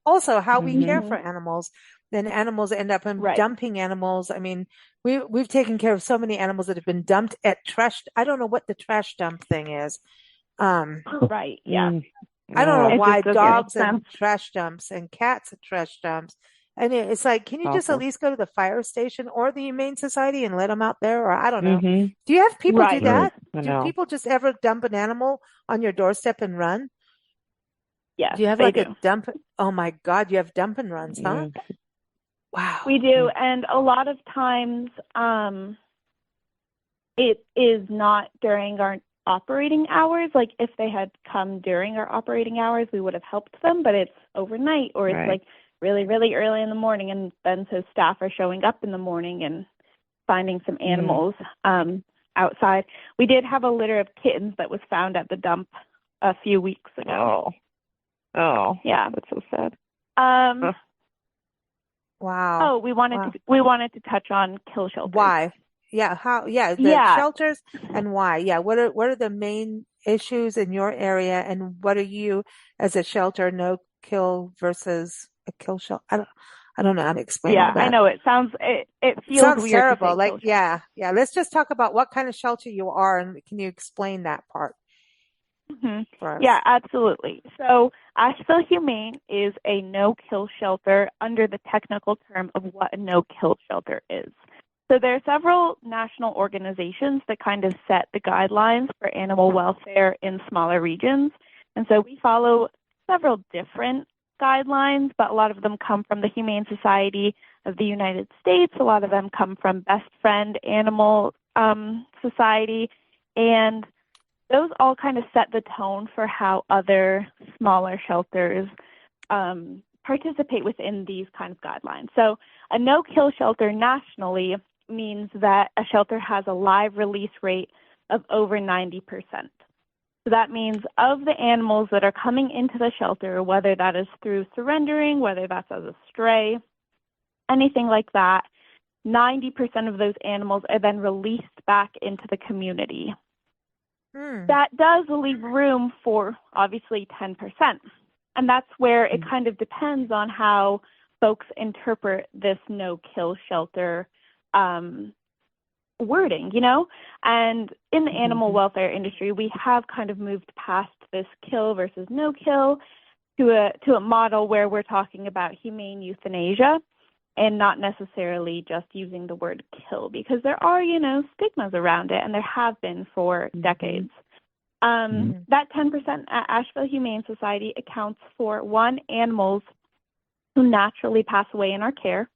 also how we care Mhm. for Hmm. animals. Then animals end up in Right. dumping animals. I mean, we've taken care of so many animals that have been dumped at trash. I don't know what the trash dump thing is. Um, Right. Yeah. Mm. I don't know Oh, It why just doesn't make dogs and sense. trash dumps and cats at trash dumps. And it's like, can you just at awful. least go to the fire station or the Humane Society and let them out there? Or I don't know. Mhm. Do you have people do Right. Right. that? I Do know. people just ever dump an animal on your doorstep and run? Yes, Do you have they like a do. dump? Oh my God, you have dump and runs, huh? Yeah. Wow. We do, Mm. and a lot of times, it is not during our operating hours. Like if they had come during our operating hours, we would have helped them, but it's overnight or it's Right. like really, really early in the morning, and then so staff are showing up in the morning and finding some Mm. animals. outside. We did have a litter of kittens that was found at the dump a few weeks ago. Oh, yeah, that's so sad. Wow. We wanted to touch on kill shelters. Why? Yeah, how, yeah, the shelters and why. Yeah, what are the main issues in your area, and what are you as a shelter, no kill versus a kill shelter? I don't know how to explain all that. I know it feels Sounds weird terrible. to say Like, yeah. Let's just talk about what kind of shelter you are, and can you explain that part for us? Yeah, absolutely. So Asheville Humane is a no-kill shelter under the technical term of what a no-kill shelter is. So there are several national organizations that kind of set the guidelines for animal welfare in smaller regions. And so we follow several different guidelines, but a lot of them come from the Humane Society of the United States. A lot of them come from Best Friend Animal Society. And those all kind of set the tone for how other smaller shelters participate within these kind of guidelines. So a no-kill shelter nationally means that a shelter has a live release rate of over 90%. So that means of the animals that are coming into the shelter, whether that is through surrendering, whether that's as a stray, anything like that, 90% of those animals are then released back into the community. That does leave room for, obviously, 10%. And that's where it kind of depends on how folks interpret this no-kill shelter wording, And in the animal welfare industry, we have kind of moved past this kill versus no-kill to a model where we're talking about humane euthanasia and not necessarily just using the word kill, because there are, stigmas around it, and there have been for decades. That 10% at Asheville Humane Society accounts for, one, animals who naturally pass away in our care.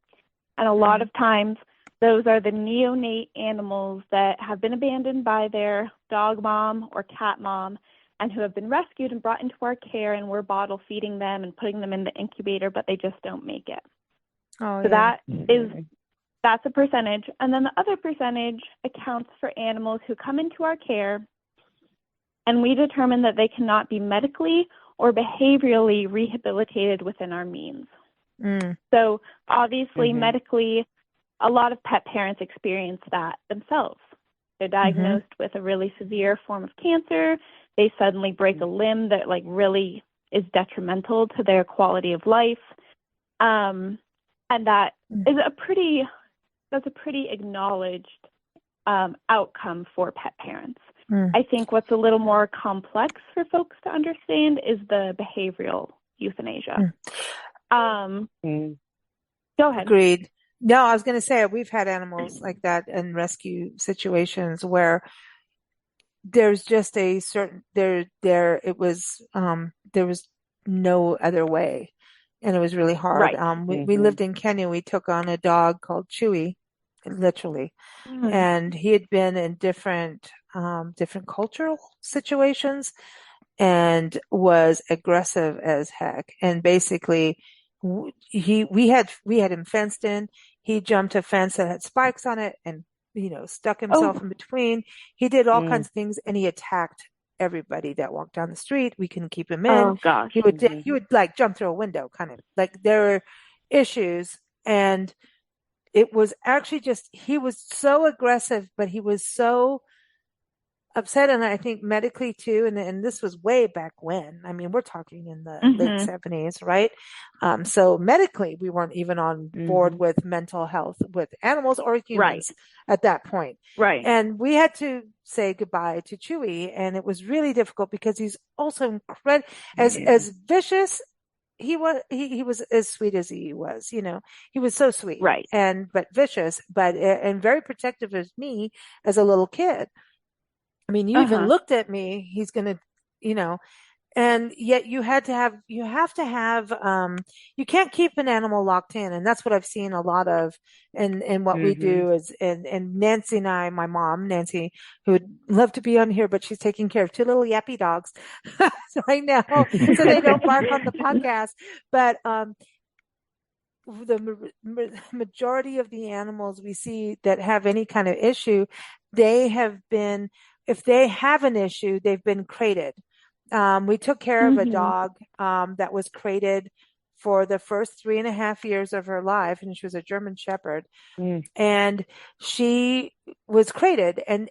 And a lot of times, those are the neonate animals that have been abandoned by their dog mom or cat mom and who have been rescued and brought into our care, and we're bottle feeding them and putting them in the incubator, but they just don't make it. That's a percentage. And then the other percentage accounts for animals who come into our care, and we determine that they cannot be medically or behaviorally rehabilitated within our means. So obviously, medically, a lot of pet parents experience that themselves. They're diagnosed with a really severe form of cancer. They suddenly break a limb that really is detrimental to their quality of life. And that is a pretty acknowledged outcome for pet parents. I think what's a little more complex for folks to understand is the behavioral euthanasia. Go ahead. Agreed. No, I was going to say we've had animals like that in rescue situations where there's just a certain there was no other way, and it was really hard. We lived in Kenya. We took on a dog called Chewy, literally, and he had been in different cultural situations and was aggressive as heck. And basically, we had him fenced in. He jumped a fence that had spikes on it and stuck himself in between. He did all kinds of things, and he attacked everybody that walked down the street. We couldn't keep him in. Oh gosh. He would jump through a window, kind of like there were issues. And it was actually he was so aggressive, but he was so upset. And I think medically too, and this was way back when. I mean, we're talking in the late 70s, right? So medically, we weren't even on board with mental health with animals or humans at that point. Right. And we had to say goodbye to Chewy, and it was really difficult because he's also incredible, as vicious. He was as sweet as he was, he was so sweet, right? But vicious, and very protective of me as a little kid. I mean, you even looked at me, he's going to, and yet you have to have, you can't keep an animal locked in. And that's what I've seen a lot of in what we do is, and Nancy and I, my mom, Nancy, who would love to be on here, but she's taking care of two little yappy dogs right now. So they don't bark on the podcast, but, the majority of the animals we see that have any kind of issue they have been, if they have an issue, they've been crated. We took care of a dog that was crated for the first 3.5 years of her life, and she was a German Shepherd. And she was crated, and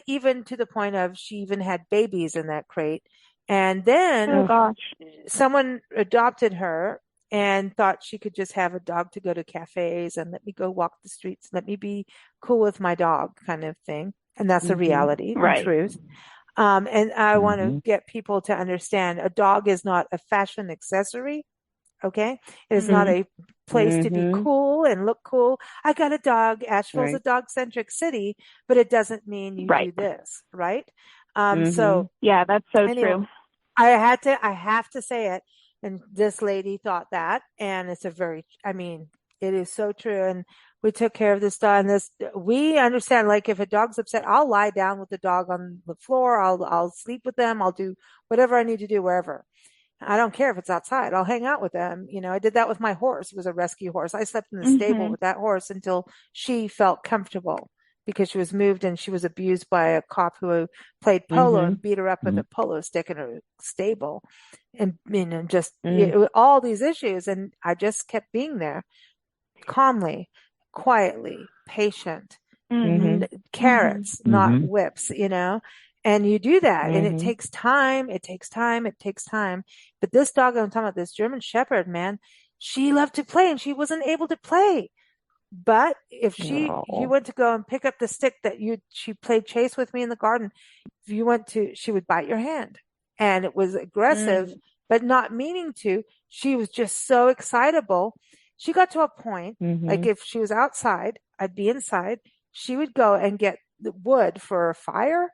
even to the point of she even had babies in that crate. And then someone adopted her and thought she could just have a dog to go to cafes and let me go walk the streets, let me be cool with my dog kind of thing. And that's the reality and truth. And I want to get people to understand a dog is not a fashion accessory. Okay. It is not a place to be cool and look cool. I got a dog. Asheville's a dog centric city, but it doesn't mean you do this. Right. So yeah, that's so anyway, true. I have to say it. And this lady thought that, and it's it is so true. And we took care of this dog, and we understand, like, if a dog's upset, I'll lie down with the dog on the floor. I'll sleep with them. I'll do whatever I need to do wherever. I don't care if it's outside. I'll hang out with them. I did that with my horse. It was a rescue horse. I slept in the stable with that horse until she felt comfortable, because she was moved and she was abused by a cop who played polo and beat her up with a polo stick in her stable. And, all these issues. And I just kept being there calmly, quietly, patient, carrots, not whips, and you do that, and it takes time. But this dog I'm talking about, this German Shepherd, man, she loved to play and she wasn't able to play. But if you went to go and pick up the stick that she played chase with me in the garden, she would bite your hand, and it was aggressive, but not meaning to. She was just so excitable. She got to a point, like if she was outside, I'd be inside. She would go and get the wood for a fire,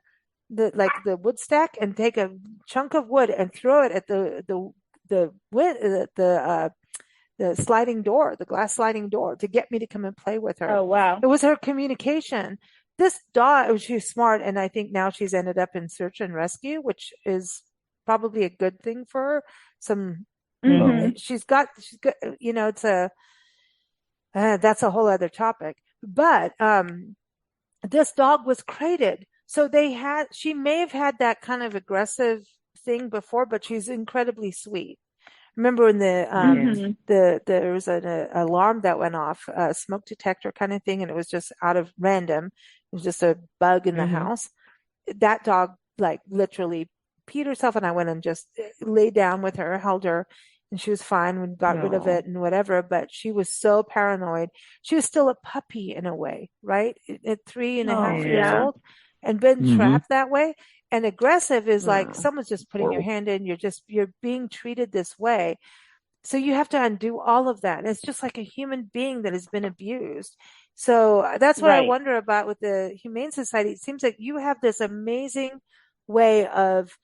the wood stack, and take a chunk of wood and throw it at the sliding door, the glass sliding door, to get me to come and play with her. Oh, wow. It was her communication. This dog, she was smart, and I think now she's ended up in search and rescue, which is probably a good thing for her. She's got, it's that's a whole other topic. But this dog was crated. So she may have had that kind of aggressive thing before, but she's incredibly sweet. Remember when there was an alarm that went off, a smoke detector kind of thing, and it was just out of random. It was just a bug in the house. That dog, like, literally peed herself, and I went and just lay down with her, held her, and she was fine. We got rid of it and whatever, but she was so paranoid. She was still a puppy in a way, right? At 3.5 years old, and been trapped that way. And aggressive is like someone's just putting your hand in. You're being treated this way. So you have to undo all of that. And it's just like a human being that has been abused. So that's what I wonder about with the Humane Society. It seems like you have this amazing way of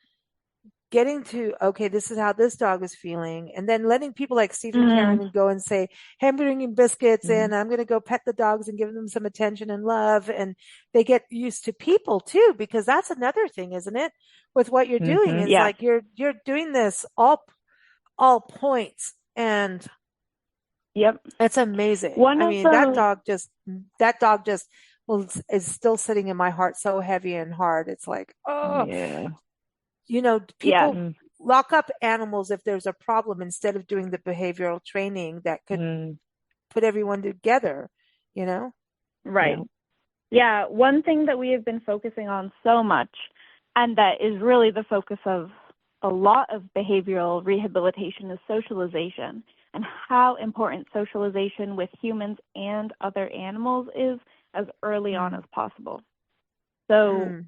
getting to, okay, this is how this dog is feeling. And then letting people like Steve and Karen go and say, hey, I'm bringing biscuits in. I'm going to go pet the dogs and give them some attention and love. And they get used to people too, because that's another thing, isn't it? With what you're doing is like, you're doing this all points. And it's amazing. That dog just is still sitting in my heart so heavy and hard. It's like, people lock up animals if there's a problem, instead of doing the behavioral training that could put everyone together, Right. Yeah. One thing that we have been focusing on so much, and that is really the focus of a lot of behavioral rehabilitation, is socialization, and how important socialization with humans and other animals is as early on as possible. So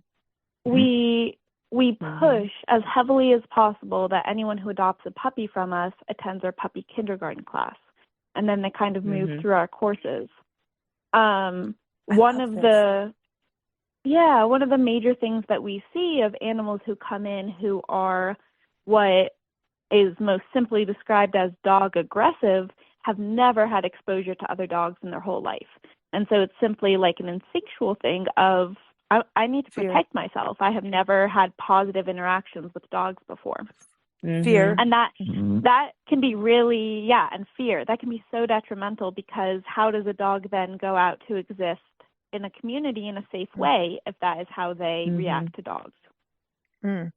we push as heavily as possible that anyone who adopts a puppy from us attends our puppy kindergarten class, and then they kind of move through our courses. One of the major things that we see of animals who come in who are what is most simply described as dog aggressive have never had exposure to other dogs in their whole life. And so it's simply like an instinctual thing of, I need to protect myself. I have never had positive interactions with dogs before. Fear. And that can be really, and fear. That can be so detrimental, because how does a dog then go out to exist in a community in a safe way if that is how they react to dogs. Mm.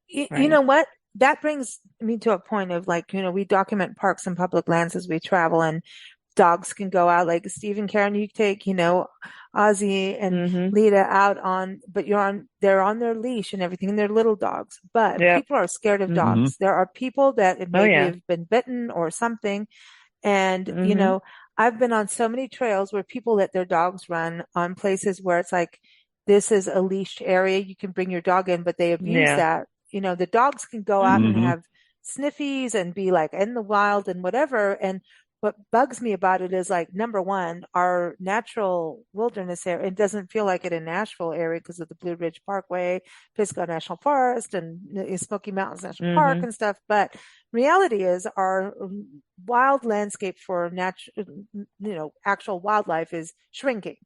You Right. know what? That brings me to a point of like, we document parks and public lands as we travel, and dogs can go out. Like Steve and Karen, you take, Ozzy and Lita out but they're on their leash and everything, and they're little dogs. But Yep. people are scared of dogs. There are people that maybe have been bitten or something. And, I've been on so many trails where people let their dogs run on places where it's like, this is a leashed area. You can bring your dog in, but they abuse that. The dogs can go out and have sniffies and be like in the wild and whatever. And what bugs me about it is like, number one, our natural wilderness area, it doesn't feel like it in Nashville area because of the Blue Ridge Parkway, Pisgah National Forest, and Smoky Mountains National Park and stuff. But reality is our wild landscape for actual wildlife is shrinking.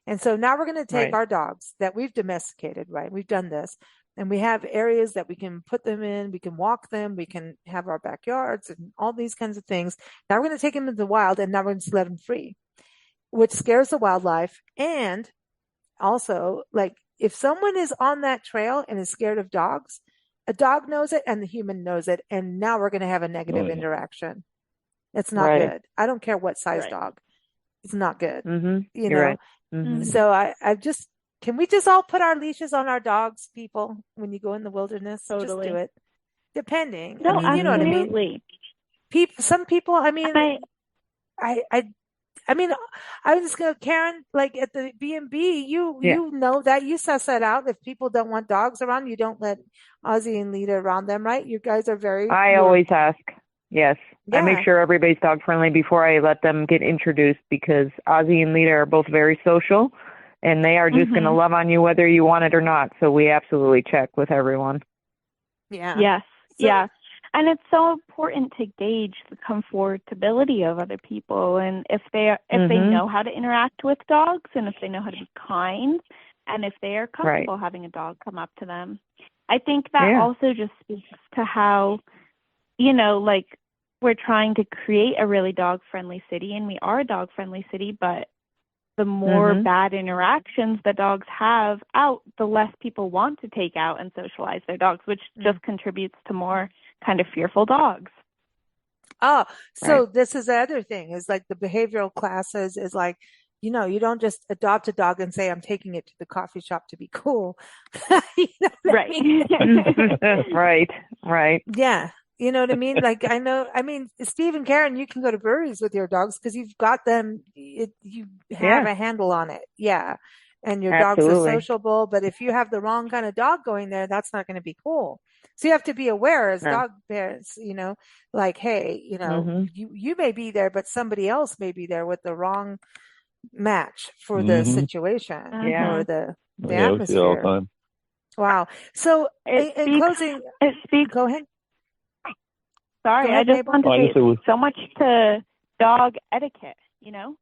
And so now we're going to take our dogs that we've domesticated, right? We've done this. And we have areas that we can put them in. We can walk them. We can have our backyards and all these kinds of things. Now we're going to take them into the wild, and now we're going to let them free, which scares the wildlife. And also, like, if someone is on that trail and is scared of dogs, a dog knows it and the human knows it. And now we're going to have a negative interaction. It's not good. I don't care what size dog. It's not good. You're right. So I just, can we just all put our leashes on our dogs, people, when you go in the wilderness? Totally. Just do it. Depending. No, you know what I mean? Some people, I was just going to, Karen, like at the B&B, you know that you suss that out. If people don't want dogs around, you don't let Ozzy and Lita around them, right? You guys are I always ask. Yes. Yeah. I make sure everybody's dog friendly before I let them get introduced, because Ozzy and Lita are both very social, and they are just going to love on you whether you want it or not. So we absolutely check with everyone. Yeah. Yes. Yeah. And it's so important to gauge the comfortability of other people, and if they know how to interact with dogs, and if they know how to be kind, and if they are comfortable having a dog come up to them. I think that also just speaks to how, like, we're trying to create a really dog-friendly city, and we are a dog-friendly city, but the more bad interactions that dogs have out, the less people want to take out and socialize their dogs, which just contributes to more kind of fearful dogs. Oh, so this is the other thing, is like the behavioral classes is like, you don't just adopt a dog and say, I'm taking it to the coffee shop to be cool. Right. Yeah. You know what I mean? Like, Steve and Karen, you can go to breweries with your dogs because you've got them, you have a handle on it. Yeah. And your dogs are sociable, but if you have the wrong kind of dog going there, that's not going to be cool. So you have to be aware as dog parents, like, hey, you may be there, but somebody else may be there with the wrong match for the situation or the atmosphere. We see it all the time. Wow. So in closing, go ahead. Sorry, I just want to say so much to dog etiquette,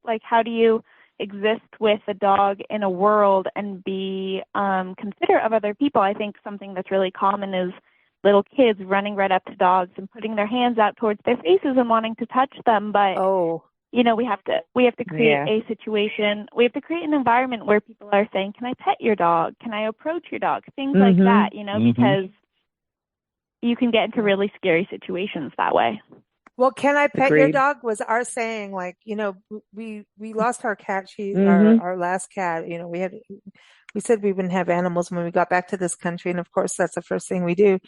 like how do you exist with a dog in a world and be considerate of other people. I think something that's really common is little kids running right up to dogs and putting their hands out towards their faces and wanting to touch them. But we have to create a situation. We have to create an environment where people are saying, "Can I pet your dog? Can I approach your dog?" Things like that, because you can get into really scary situations that way. Well, can I pet your dog was our saying. Like, we lost our cat. Our last cat, we said we wouldn't have animals when we got back to this country. And of course, that's the first thing we do.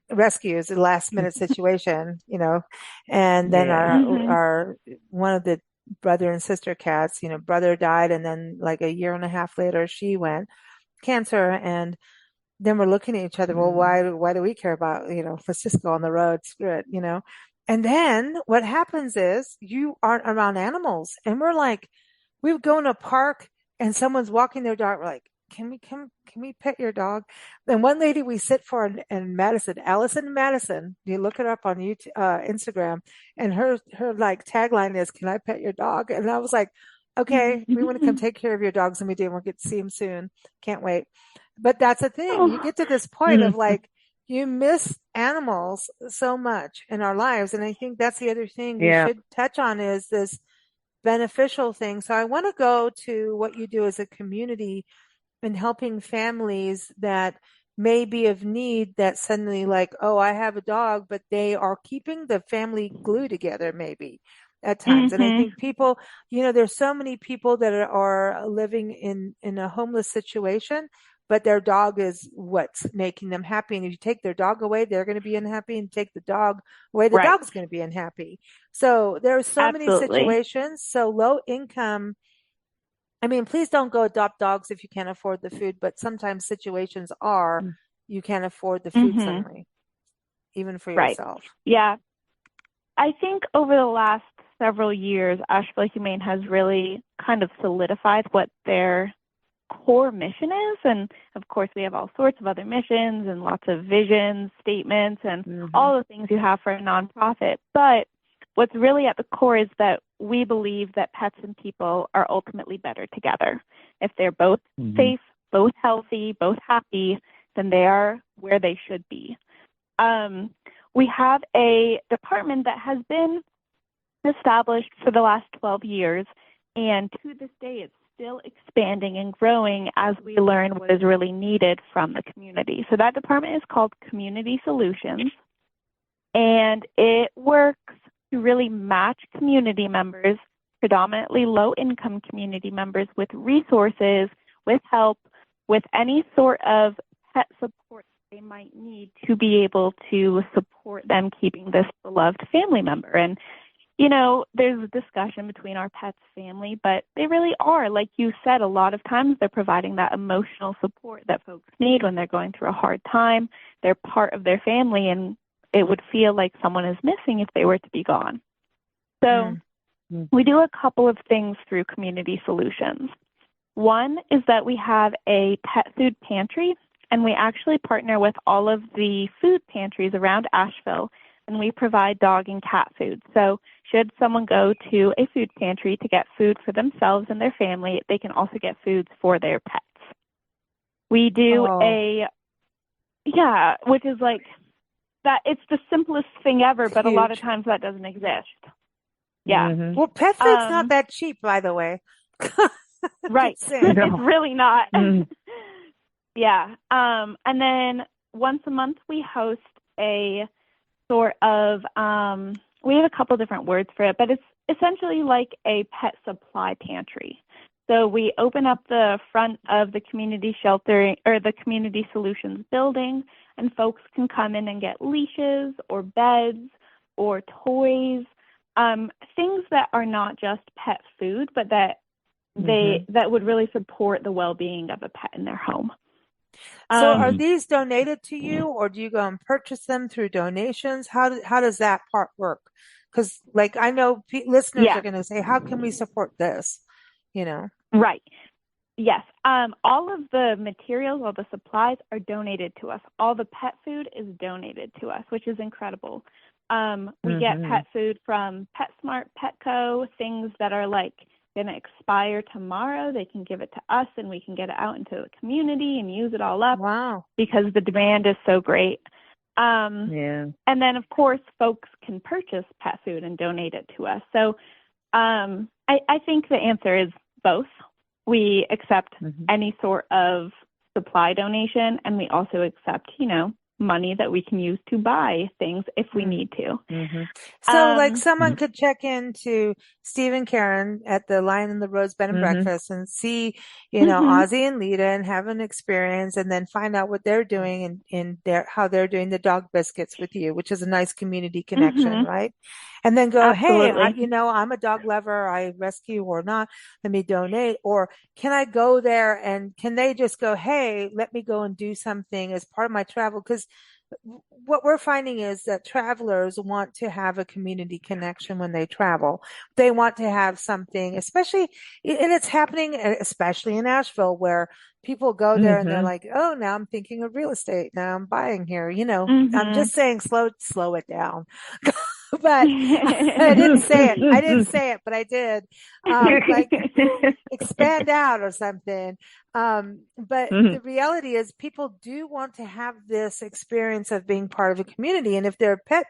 Rescue is a last minute situation, and then our one of the brother and sister cats, brother died. And then like a year and a half later, she went cancer. And then we're looking at each other. Well, why do we care about, let's just go on the road, screw it, And then what happens is you aren't around animals. And we're like, we would go in a park and someone's walking their dog. We're like, can we pet your dog? Then one lady we sit for in Madison, Allison Madison, you look it up on YouTube, Instagram, and her like tagline is, "Can I pet your dog?" And I was like, okay, we want to come take care of your dogs, and we do. We'll get to see them soon. Can't wait. But that's the thing. You get to this point of like, you miss animals so much in our lives. And I think that's the other thing we should touch on is this beneficial thing. So I want to go to what you do as a community and helping families that may be of need, that suddenly like, oh, I have a dog, but they are keeping the family glue together maybe at times. And I think people, there's so many people that are living in a homeless situation, but their dog is what's making them happy. And if you take their dog away, they're going to be unhappy, and take the dog away, the Right. dog's going to be unhappy. So there are so many Absolutely. situations. So low income, I mean, please don't go adopt dogs if you can't afford the food, but sometimes situations are you can't afford the food suddenly, even for Right. yourself. Yeah. I think over the last several years, Asheville Humane has really kind of solidified what their core mission is. And of course, we have all sorts of other missions and lots of visions, statements, and all the things you have for a nonprofit. But what's really at the core is that we believe that pets and people are ultimately better together. If they're both safe, both healthy, both happy, then they are where they should be. We have a department that has been established for the last 12 years, and to this day it's still expanding and growing as we learn what is really needed from the community. So that department is called Community Solutions, and it works to really match community members, predominantly low-income community members, with resources, with help, with any sort of pet support they might need to be able to support them keeping this beloved family member. And, there's a discussion between our pets family, but they really are, like you said, a lot of times they're providing that emotional support that folks need when they're going through a hard time. They're part of their family, and it would feel like someone is missing if they were to be gone. So we do a couple of things through Community Solutions. One is that we have a pet food pantry, and we actually partner with all of the food pantries around Asheville, and we provide dog and cat food. So should someone go to a food pantry to get food for themselves and their family, they can also get foods for their pets. We do which is like that. It's the simplest thing ever, but a lot of times that doesn't exist. Yeah. Well, pet food's not that cheap, by the way. Right. It's really not. Yeah. And then once a month we host a sort of, we have a couple different words for it, but it's essentially like a pet supply pantry. So we open up the front of the community shelter or the Community Solutions building, and folks can come in and get leashes or beds or toys, things that are not just pet food, but that that would really support the well-being of a pet in their home. So are these donated to you, or do you go and purchase them through donations? How does that part work? Because like I know listeners are going to say, how can we support this? Right. Yes. All of the materials, all the supplies are donated to us. All the pet food is donated to us, which is incredible. We get pet food from PetSmart, Petco, things that are like going to expire tomorrow. They can give it to us, and we can get it out into the community and use it all up. Wow. Because the demand is so great. And then, of course, folks can purchase pet food and donate it to us. So I think the answer is both. We accept any sort of supply donation, and we also accept, money that we can use to buy things if we need to. So like someone could check into Steve and Karen at the Lion and the Rose Bed and Breakfast and see, Ozzy and Lita, and have an experience, and then find out what they're doing and how they're doing the dog biscuits with you, which is a nice community connection, right? And then go, Absolutely. hey, I'm a dog lover. I rescue or not. Let me donate. Or can I go there, and can they just go, hey, let me go and do something as part of my travel? Because what we're finding is that travelers want to have a community connection when they travel. They want to have something, especially, and it's happening, especially in Asheville, where people go there and they're like, oh, now I'm thinking of real estate. Now I'm buying here. I'm just saying, slow it down. But I didn't say it, but I did. Like expand out or something. But the reality is people do want to have this experience of being part of a community. And if they're pet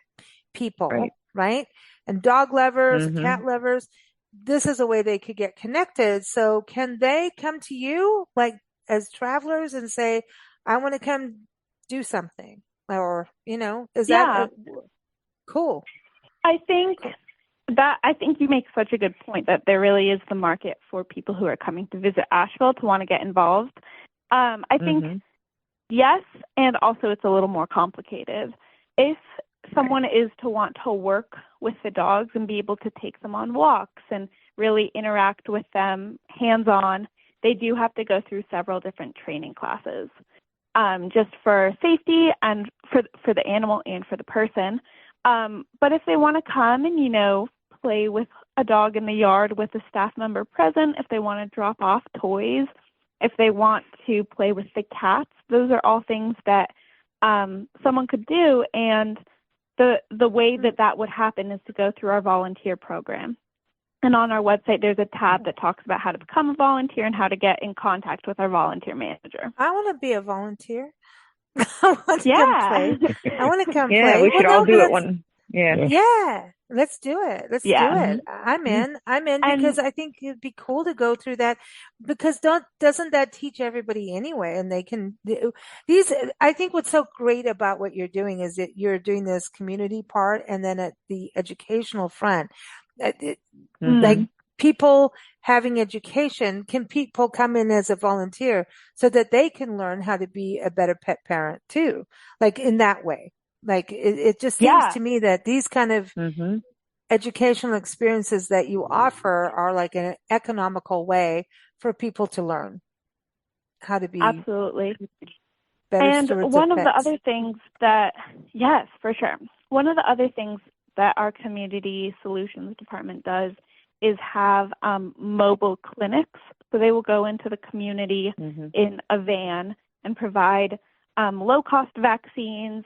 people, right? And dog lovers, cat lovers, this is a way they could get connected. So can they come to you like as travelers and say, I want to come do something? Or, is Yeah, that cool? I think you make such a good point that there really is the market for people who are coming to visit Asheville to want to get involved. I think yes, and also it's a little more complicated. If someone is to want to work with the dogs and be able to take them on walks and really interact with them hands-on, they do have to go through several different training classes, just for safety and for the animal and for the person. But if they want to come and, play with a dog in the yard with a staff member present, if they want to drop off toys, if they want to play with the cats, those are all things that someone could do. And the way that would happen is to go through our volunteer program. And on our website, there's a tab that talks about how to become a volunteer and how to get in contact with our volunteer manager. I want to be a volunteer. I want to come play. I want to come play. Yeah, we should all do it one. Yeah. Yeah. Let's do it. Let's do it. I'm in because I think it'd be cool to go through that, because doesn't that teach everybody anyway? And they can I think what's so great about what you're doing is that you're doing this community part, and then at the educational front, like people having education, can people come in as a volunteer so that they can learn how to be a better pet parent too? Like in that way. Like it just seems to me that these kind of educational experiences that you offer are like an economical way for people to learn how to be absolutely better and stewards one of of pets. the other things that yes, for sure. One of the other things that our community solutions department does is have mobile clinics. So they will go into the community in a van and provide low-cost vaccines,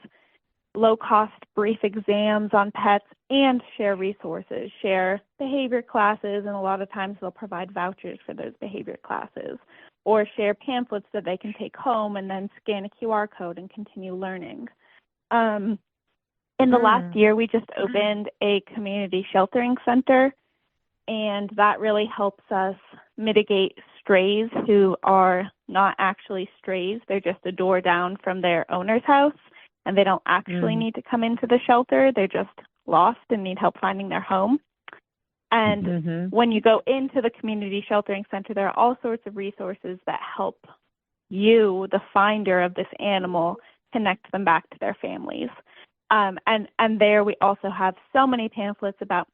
low-cost brief exams on pets, and share resources, share behavior classes, and a lot of times they'll provide vouchers for those behavior classes, or share pamphlets that they can take home and then scan a QR code and continue learning. In the last year, we just opened a community sheltering center, and that really helps us mitigate strays who are not actually strays. They're just a door down from their owner's house, and they don't actually need to come into the shelter. They're just lost and need help finding their home. And when you go into the community sheltering center, there are all sorts of resources that help you, the finder of this animal, connect them back to their families. And there we also have so many pamphlets about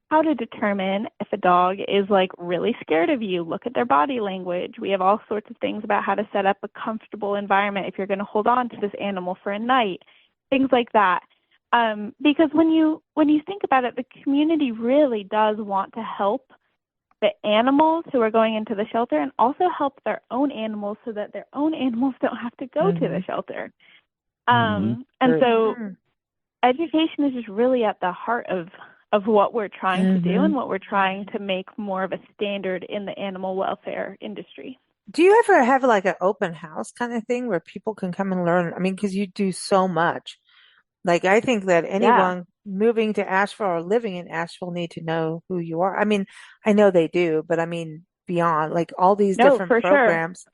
how to determine if a dog is like really scared of you. Look at their body language. We have all sorts of things about how to set up a comfortable environment if you're going to hold on to this animal for a night, things like that. Because when you think about it, the community really does want to help the animals who are going into the shelter and also help their own animals so that their own animals don't have to go to the shelter. And so education is just really at the heart of what we're trying to do and what we're trying to make more of a standard in the animal welfare industry. Do you ever have like an open house kind of thing where people can come and learn? I mean, because you do so much. Like, I think that anyone moving to Asheville or living in Asheville need to know who you are. I mean, I know they do, but I mean, beyond like all these different programs. Sure.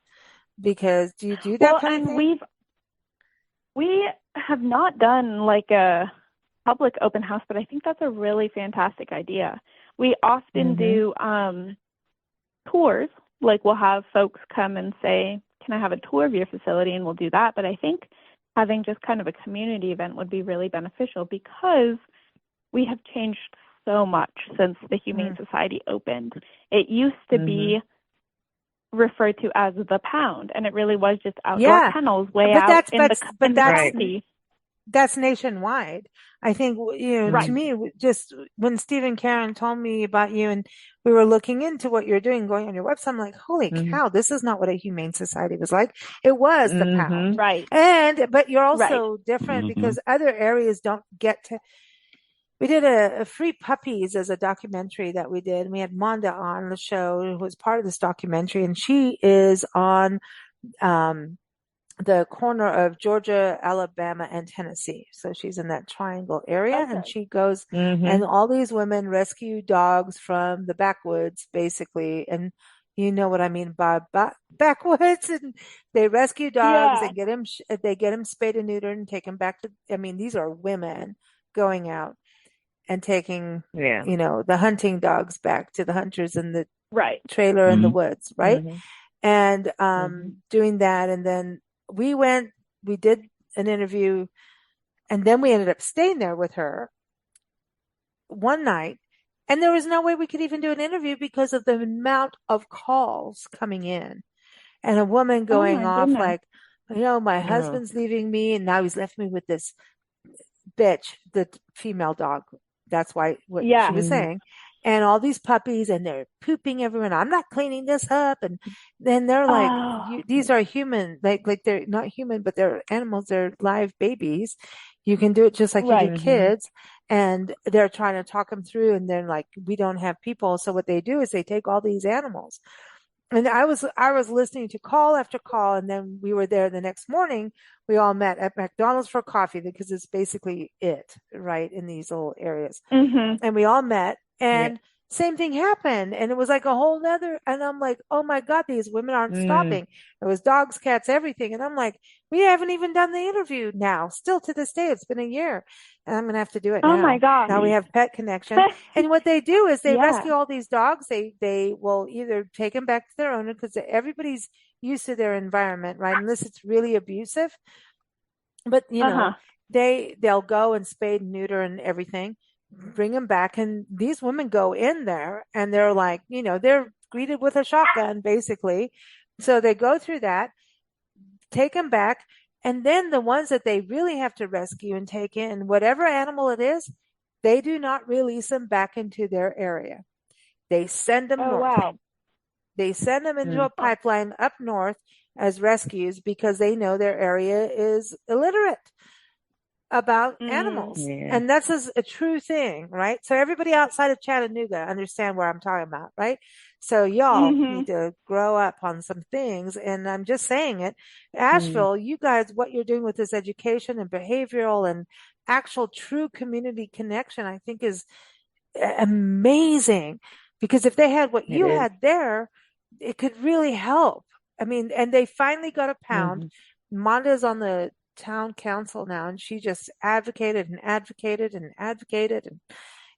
Because do you do that kind of thing? We have not done like a public open house, but I think that's a really fantastic idea. We often do tours. Like, we'll have folks come and say, can I have a tour of your facility? And we'll do that. But I think having just kind of a community event would be really beneficial, because we have changed so much since the Humane Society opened. It used to be referred to as the Pound, and it really was just outdoor kennels way out in the county. That's nationwide. I think, to me, just when Steve and Karen told me about you and we were looking into what you're doing, going on your website, I'm like, holy cow, this is not what a Humane Society was like. It was the Pound. Right. But you're also different because other areas don't get to. We did a Free Puppies as a documentary that we did. And we had Monda on the show, who was part of this documentary, and she is on, the corner of Georgia, Alabama, and Tennessee. So she's in that triangle area, and Okay. she goes, and Mhm. all these women rescue dogs from the backwoods, basically. And you know what I mean by backwoods, and they rescue dogs Yeah. and they get them spayed and neutered and take them back to. I mean, these are women going out and taking, Yeah. the hunting dogs back to the hunters in the Right. trailer in the Mhm. woods, right? Mhm. And Mhm. doing that. And then we did an interview, and then we ended up staying there with her one night. And there was no way we could even do an interview because of the amount of calls coming in, and a woman Oh going my off goodness. like, my Oh. husband's leaving me and now he's left me with this bitch, the female dog. That's why what she Yeah. was Mhm. saying. And all these puppies, and they're pooping everywhere. I'm not cleaning this up. And then they're like, Oh. these are human, like they're not human, but they're animals. They're live babies. You can do it just like you do Right. Mhm. kids. And they're trying to talk them through. And they're like, we don't have people. So what they do is they take all these animals, and I was listening to call after call, and then we were there the next morning. We all met at McDonald's for coffee because it's basically it, right, in these little areas. Mhm. And we all met, Yeah. and same thing happened, and it was like a whole nother. And I'm like, oh my God, these women aren't Mm. stopping. It was dogs, cats, everything. And I'm like, we haven't even done the interview now. Still to this day, it's been a year, and I'm gonna have to do it Oh my now. gosh. Now we have Pet Connection. And what they do is they Yeah. rescue all these dogs. They will either take them back to their owner because everybody's used to their environment, right? Unless it's really abusive. But Uh-huh. they'll go and spade and neuter and everything, bring them back, and these women go in there and they're like, they're greeted with a shotgun basically. So they go through that, take them back, and then the ones that they really have to rescue and take in, whatever animal it is, they do not release them back into their area. They send them Oh north. wow. They send them into a Mm. pipeline up north as rescues because they know their area is illiterate about Mm. animals. Yeah. And that's a true thing, right? So everybody outside of Chattanooga understand where I'm talking about, right? So y'all Mhm. need to grow up on some things. And I'm just saying it. Mm. Asheville, you guys, what you're doing with this education and behavioral and actual true community connection, I think is amazing, because if they had what It you is. had there, it could really help. I mean, and they finally got a pound. Mhm. Monda's on the town council now, and she just advocated and advocated and advocated and,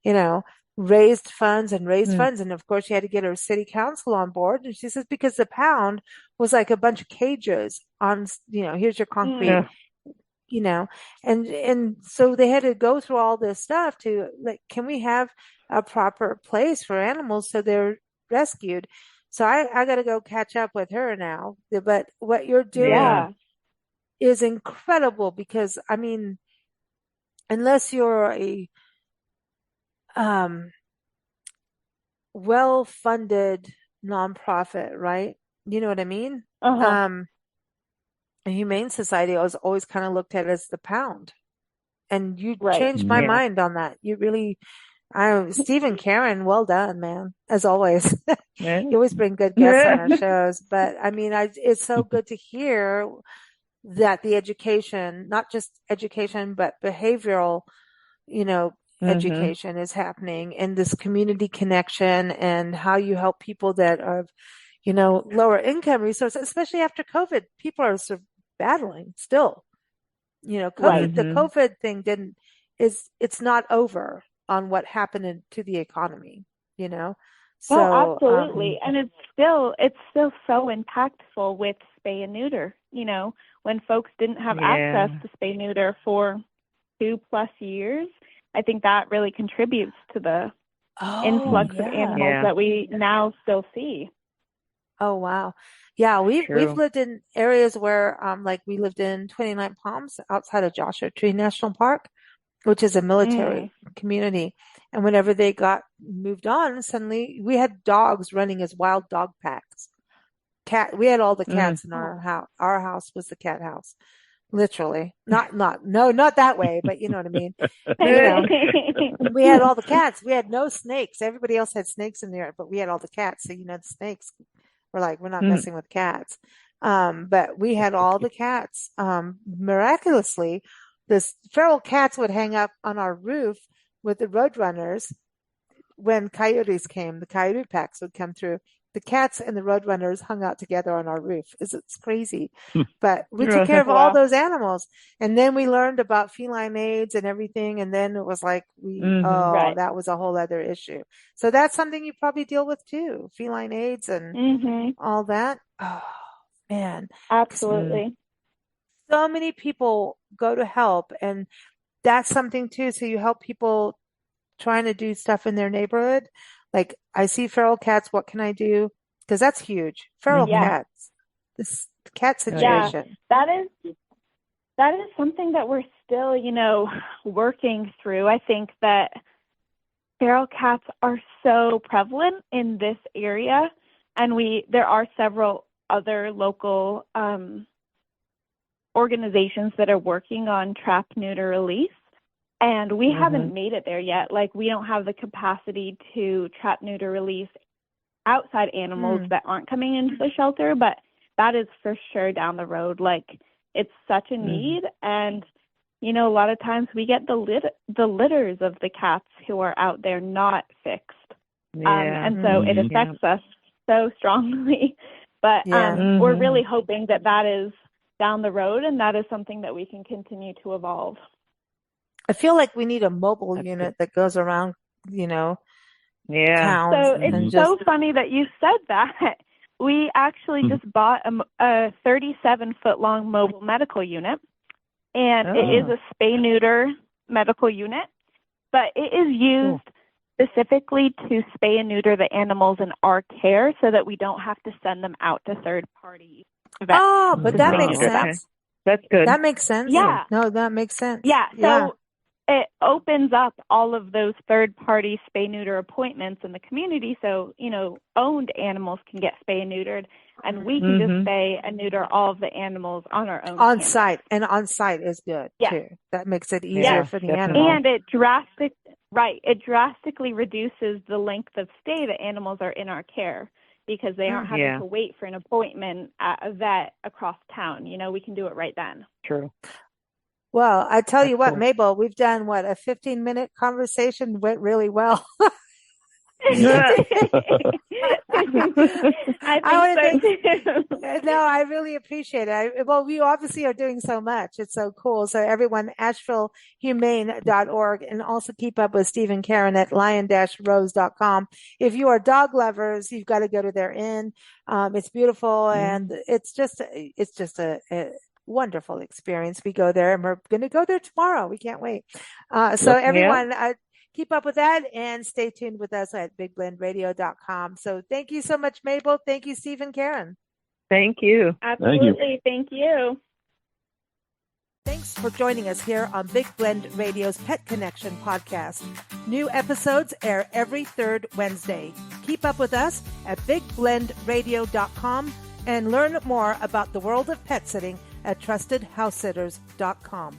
you know, raised funds and raised Mm. funds. And of course, she had to get her city council on board. And she says, because the pound was like a bunch of cages on, here's your concrete, Mm. Yeah. you know, and so they had to go through all this stuff to, like, can we have a proper place for animals so they're rescued? So I got to go catch up with her now. But what you're doing Yeah. Yeah. is incredible, because I mean, unless you're a um well-funded nonprofit, right? You know what I mean? Uh-huh. Um, a humane society was always kind of looked at as the pound. And you Right. changed my Mhm. Yeah. mind on that. You really, Stephen Karen, well done, man, as always. Yeah. You always bring good guests on our shows. But I mean, it's so good to hear that the education, not just education, but behavioral, you know, Mhm. education is happening, and this community connection, and how you help people that are, lower income resources, especially after COVID. People are battling still. Right. The Mhm. COVID thing it's not over on what happened to the economy, you know? No, So, absolutely. Mhm. And it's still so impactful with spay and neuter. When folks didn't have access Yeah. to spay neuter for 2+ years, I think that really contributes to the oh, influx of yeah. animals Yeah. that we now still see. Oh, wow. Yeah, we've True. lived in areas where, like we lived in 29 Palms outside of Joshua Tree National Park, which is a Mm. military community. And whenever they got moved on, suddenly we had dogs running as wild dog packs. We had all the Mm. cats in Oh. our house. Our house was the cat house, literally. No, not that way, but you know what I mean. You know, we had all the cats. We had no snakes. Everybody else had snakes in there, but we had all the cats. So, the snakes were like, we're not Mm. messing with cats. But we had all the cats. Miraculously, this feral cats would hang up on our roof with the roadrunners when coyotes came. The coyote packs would come through. The cats and the roadrunners hung out together on our roof. It's crazy. But we took care of all Wow. those animals. And then we learned about feline aids and everything. And then it was like, Right. that was a whole other issue. So that's something you probably deal with too. Feline aids and all that. Oh, man. Absolutely. So many people go to help, and that's something too. So you help people trying to do stuff in their neighborhood. Like, I see feral cats, what can I do? Because that's huge. Feral Yeah. cats. This cat Yeah. situation. That is something that we're still, working through. I think that feral cats are so prevalent in this area, and there are several other local organizations that are working on trap, neuter, release. And we haven't made it there yet. Like, we don't have the capacity to trap, neuter, release outside animals that aren't coming into the shelter, but that is for sure down the road. Like, it's such a need. And, a lot of times we get the litters of the cats who are out there not fixed. And so it affects us so strongly. But we're really hoping that is down the road, and that is something that we can continue to evolve. I feel like we need a mobile unit that goes around, towns. So it's so funny that you said that. We actually just bought a 37-foot-long mobile medical unit, and it is a spay-neuter medical unit, but it is used specifically to spay and neuter the animals in our care so that we don't have to send them out to third-party vets. Oh, but that makes sense. That's good. That makes sense. Yeah. No, that makes sense. Yeah. So it opens up all of those third-party spay-neuter appointments in the community. So, owned animals can get spay and neutered, and we can just spay and neuter all of the animals on our own. On site. And on site is good, too. That makes it easier for the animal. And it drastically reduces the length of stay that animals are in our care, because they aren't having to wait for an appointment at a vet across town. We can do it right then. True. Well, I tell you what, cool. Mabel, we've done a 15-minute conversation went really well. I think so too. No, I really appreciate it. Well, we obviously are doing so much. It's so cool. So everyone, AshevilleHumane.org, and also keep up with Steve and Karen at lion-rose.com. If you are dog lovers, you've got to go to their inn. It's beautiful, and it's just a wonderful experience. We go there, and we're going to go there tomorrow. We can't wait. So everyone, keep up with that, and stay tuned with us at bigblendradio.com. So thank you so much, Mabel. Thank you, Steve and Karen. Thank you. Absolutely. Thank you. Thanks for joining us here on Big Blend Radio's Pet Connection podcast. New episodes air every third Wednesday. Keep up with us at bigblendradio.com and learn more about the world of pet sitting at trustedhousesitters.com.